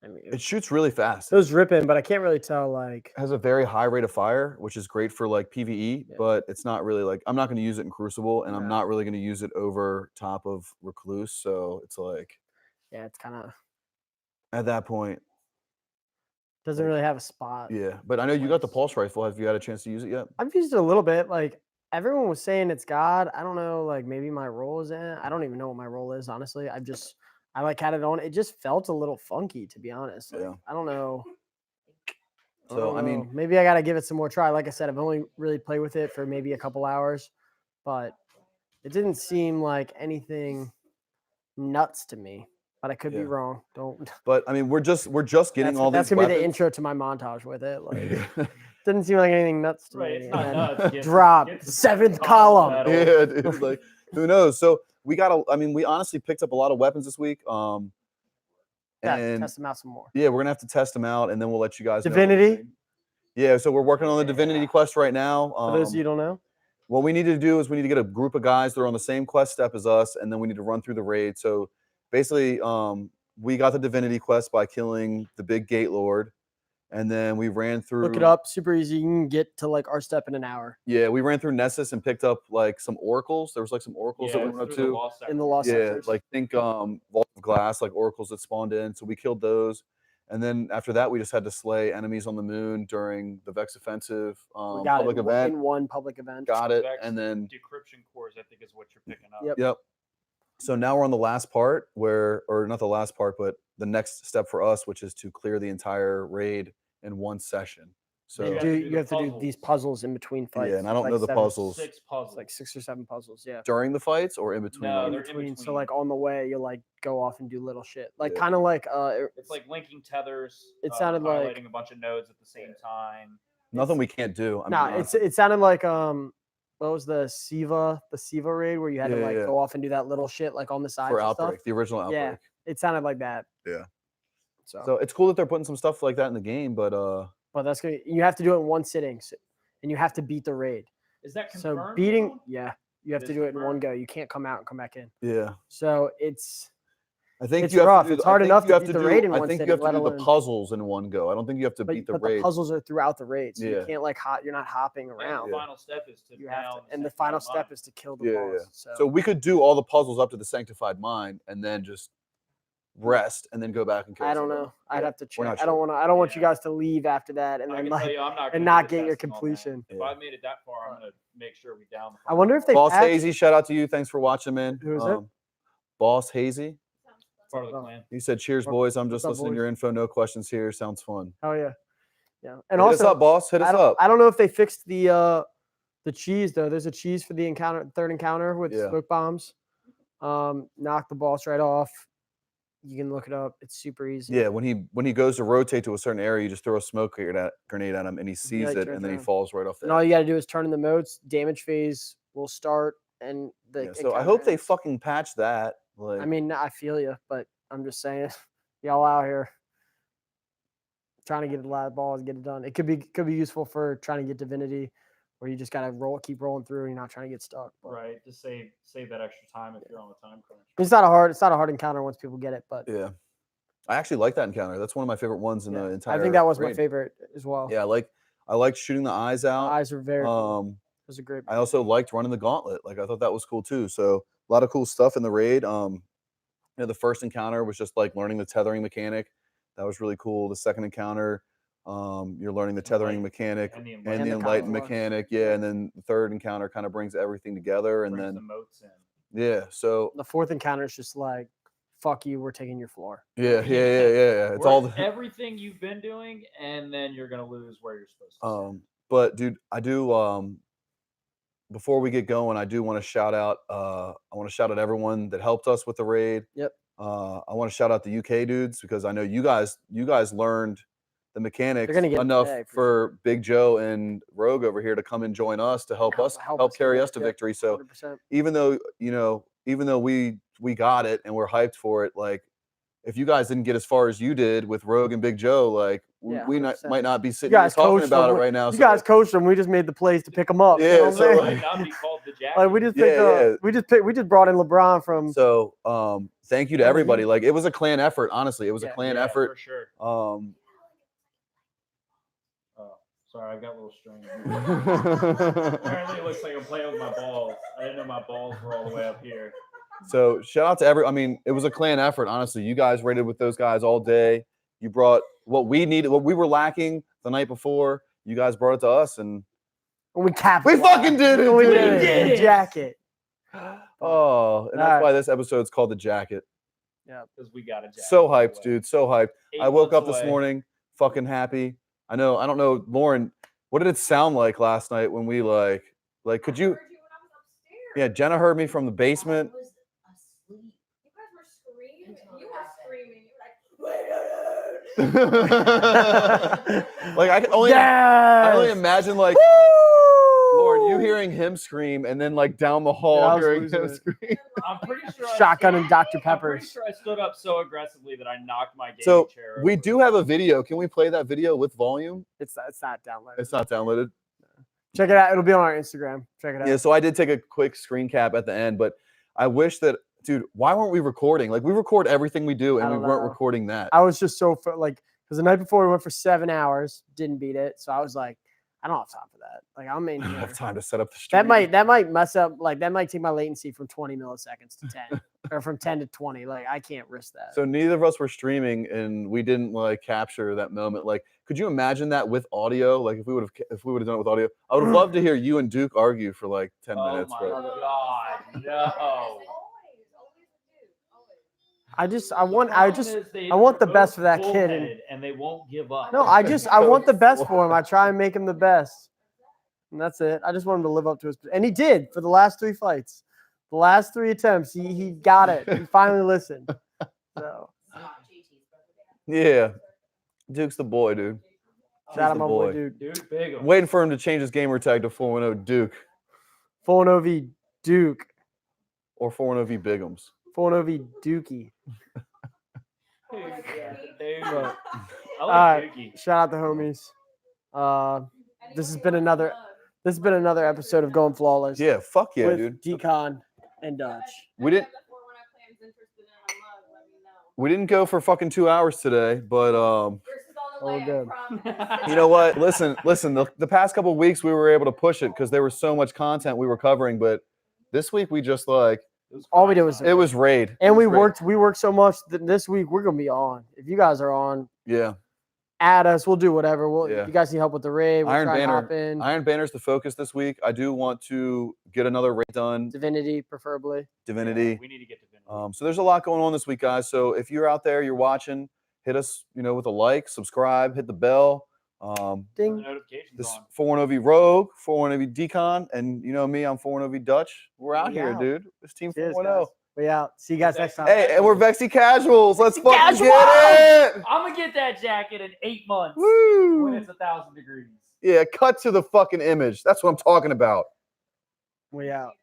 I mean, it shoots really fast. It was ripping, but I can't really tell. Like, it has a very high rate of fire, which is great for like PvE. But it's not really like I'm not going to use it in Crucible, and I'm not really going to use it over top of Recluse. So it's like, it's kind of at that point. Doesn't really have a spot. Yeah, but I know you got the pulse rifle. Have you had a chance to use it yet? I've used it a little bit. Like everyone was saying it's God. I don't know. Like maybe my role is in it. I don't even know what my role is. Honestly, I like had it on. It just felt a little funky, to be honest. Like, I don't know. So I mean, maybe I got to give it some more try. Like I said, I've only really played with it for maybe a couple hours, but it didn't seem like anything nuts to me. But I could be wrong. Don't. But I mean, we're just getting all these. That's gonna be the intro to my montage with it. Like, didn't seem like anything nuts to me. It's not nuts. Drop 7th column. Yeah, dude. Like, who knows? So we honestly picked up a lot of weapons this week. And test them out some more. Yeah, we're gonna have to test them out, and then we'll let you guys know. Divinity. Yeah, so we're working on the Divinity quest right now. For those of you who don't know. What we need to do is we need to get a group of guys that are on the same quest step as us, and then we need to run through the raid. So basically, we got the Divinity quest by killing the big Gate Lord, And then we ran through. Look it up, super easy. You can get to like our step in an hour. Yeah, we ran through Nessus and picked up like some oracles. There was like some oracles that we went up to. In the lost yeah, sectors. like think Vault of Glass, like oracles that spawned in. So we killed those. And then after that, we just had to slay enemies on the moon during the Vex Offensive We got public it event. in one public event. Got it. Vex And then decryption cores, I think, is what you're picking up. Yep. Yep. So now we're on the last part or not the last part, but the next step for us, which is to clear the entire raid in one session. So You you have to do have to the do these puzzles in between fights. yeah, and I don't Like know the 7 puzzles 6 puzzles. It's like 6 or 7 puzzles. Yeah. during the fights or in between. No, them? they're in So between. like on the way, you like go off and do little shit. Like Yeah. kind of like It's like linking tethers. It sounded like- highlighting a bunch of nodes at the same time. Nothing we can't do. I nah. mean, It sounded like what was the Siva raid where you had to Yeah, like yeah. go off and do that little shit like on the side for and Outbreak, stuff. the original Outbreak. Yeah. It sounded like that. Yeah. So So it's cool that they're putting some stuff like that in the game, but but that's gonna you have to do it in one sitting, and you have to beat the raid. Is that So confirmed? beating, though? yeah, you have It to is do it in one confirmed? go. You can't come out and come back in. yeah. So it's I think It's you have rough. to do, It's I hard think enough you to have beat to the do, raid in I one think sitting, you have to let do the alone- puzzles in one go. I don't think you have to beat the but raid. the puzzles are throughout the raid, so Yeah. you can't like you're not hopping And around. the final step is to You have down to, and the sanctified final step mind. is to kill the Yeah, boss. yeah. So, So we could do all the puzzles up to the Sanctified Mind and then just rest and then go back and kill I don't someone. know. I'd Yeah, have to we're check. not I don't sure. want to. I don't want you Yeah. guys to leave after that and I then can tell like. you, I'm not and gonna not do the get your testing on that. completion. If Yeah. I made it that far, I'm gonna make sure we down. The I wonder if they Boss patched- Hazy, shout out to you. Thanks for watching, man. Who is it? Boss Hazy. part of the Oh. clan. He said, "Cheers, What- boys. I'm what's just up, listening to boys? your info. No questions here. Sounds fun." Oh yeah, yeah. And Hit us also, up, boss. Hit us I don't, up. I don't know if they fixed the cheese though. There's a cheese for the third encounter with Yeah. smoke bombs. Knock the boss right off. You can look it up. It's super easy. Yeah, when he goes to rotate to a certain area, you just throw a smoke grenade at him, and he sees like, it, turns and then he around. falls right off And there. all you got to do is turn in the modes. Damage phase will start, and the Yeah, so I encounter hope they ends. fucking patch that. Like, I mean, I feel you, but I'm just saying, y'all out here trying to get a lot of balls, get it done. It could be useful for trying to get divinity, where you just gotta keep rolling through, and you're not trying to get stuck. But Right, just save that extra time if you're on a time crunch. it's not a hard encounter once people get it. But yeah, I actually like that encounter. That's one of my favorite ones in yeah, the entire. I think that was my raid. favorite as well. Yeah, I like shooting the eyes The out. eyes are very. Cool. Um, It was a great. I also liked running the gauntlet. Like, I thought that was cool too. So a lot of cool stuff in the raid. The first encounter was just like learning the tethering mechanic. That was really cool. The second encounter, you're learning the tethering mechanic And the and And the the enlightened confluence. mechanic. Yeah, and then the third encounter kind of brings everything together. And brings then the moats in. yeah, so The fourth encounter is just like, fuck you, we're taking your floor. yeah. It's Work all the, everything you've been doing, and then you're gonna lose where you're supposed to. sit. But dude, I do before we get going, I do want to shout out I want to shout out everyone that helped us with the raid. Yep. I want to shout out the UK dudes because I know you guys learned the mechanics gonna get it enough today, for for Big Joe and Rogue over here to come and join us to help us carry us to Yep, victory. So 100%. even though we got it and we're hyped for it, like if you guys didn't get as far as you did with Rogue and Big Joe, like Yeah, we 100%. might not be sitting You here guys talking coached about it them. right now. You so, guys like, coached them. We just made the plays to pick them up. Yeah, you know what I'm so, saying? like- Might not be called the jacket. Like we just Yeah, picked yeah. we just brought in LeBron from. So thank you to Oh, everybody. Like it was a clan effort, honestly. It was a Yeah. clan Yeah, effort. for sure. Oh, sorry, I got a little strained. Apparently, it looks like I'm playing with my balls. I didn't know my balls were all the way up here. So shout out to I mean, it was a clan effort, honestly. You guys raided with those guys all day. You brought what we needed, what we were lacking the night before. You guys brought it to us, and We capped. we fucking did it. We dude. did did it. it. Jacket. Oh, and that's Alright. why this episode's called The Jacket. Because we got a jacket. So by the hyped, way. dude. So hyped. 8 I woke months up this away. morning fucking happy. I don't know, Lauren, what did it sound like last night when we like could you? I heard you when I was upstairs. Yeah, Jenna heard me from the basement. I was asleep. You guys were screaming. Until You it were happened. screaming. You were like, Like I can only I only Yes. imagine like Woo! Lauren, you hearing him scream and then like down the hall Yeah, I was hearing losing him it. scream. I'm pretty sure. Shotgun and Dr. I'm pretty Peppers. sure I stood up so aggressively that I knocked my gaming So chair we over. do have a video. Can we play that video with volume? It's not downloaded. It's not downloaded. Check it out. It'll be on our Instagram. Check it out. Yeah, so I did take a quick screen cap at the end, but I wish that, dude, why weren't we recording? Like we record everything we do and I we don't weren't know. recording that. I was just so like Because the night before we went for 7 hours, didn't beat it. So I was like, I don't have time for that. Like I'm in I don't here. have time to set up the stream. That might mess up. Like that might take my latency from 20 milliseconds to 10, or from 10 to 20. Like I can't risk that. So neither of us were streaming, and we didn't like capture that moment. Like, could you imagine that with audio? Like if we would have done it with audio, I would have loved to hear you and Duke argue for like 10 minutes. Oh my God, no. I want the best for that kid. And they won't give up. No, I want the best for him. I try and make him the best. And that's it. I just want him to live up to his, and he did for the last 3 fights. The last 3 attempts, he got it. He finally listened. So Yeah. Duke's the boy, dude. shout out my boy Duke. Duke, big. Waiting for him to change his gamer tag to 410 Duke 4-0 Duke. or 410 Bigums. 4-0 Dookie. I All like right. Dookie. Shout out the homies. This has been another episode of Going Flawless. Yeah, fuck yeah, with dude. Decon and Dutch. We didn't go for fucking 2 hours today, but Oh, good. you know what? Listen. The past couple of weeks we were able to push it because there was so much content we were covering, but this week we just like All we did was it was raid. and It was we raid. worked so much that this week we're gonna be on. If you guys are on, Yeah, add us. We'll do whatever. Yeah. If you guys need help with the raid, we'll Iron try and Banner. hop in. Iron Banner's the focus this week. I do want to get another raid done. Divinity, preferably. Divinity. We need to get Divinity. So there's a lot going on this week, guys. So if you're out there, you're watching, hit us, with a like, subscribe, hit the bell. The Ding. notifications This on. 410 Rogue, 410 Decon, and you know me, I'm 410 Dutch. We're out We here, out. dude. This team Cheers, 410. guys. We out. See you guys next time. Hey, and we're Vexy Casuals. Let's fucking Casual! get it. I'm gonna get that jacket in 8 months when Woo! it's 1,000 degrees. Yeah, cut to the fucking image. That's what I'm talking about. We out.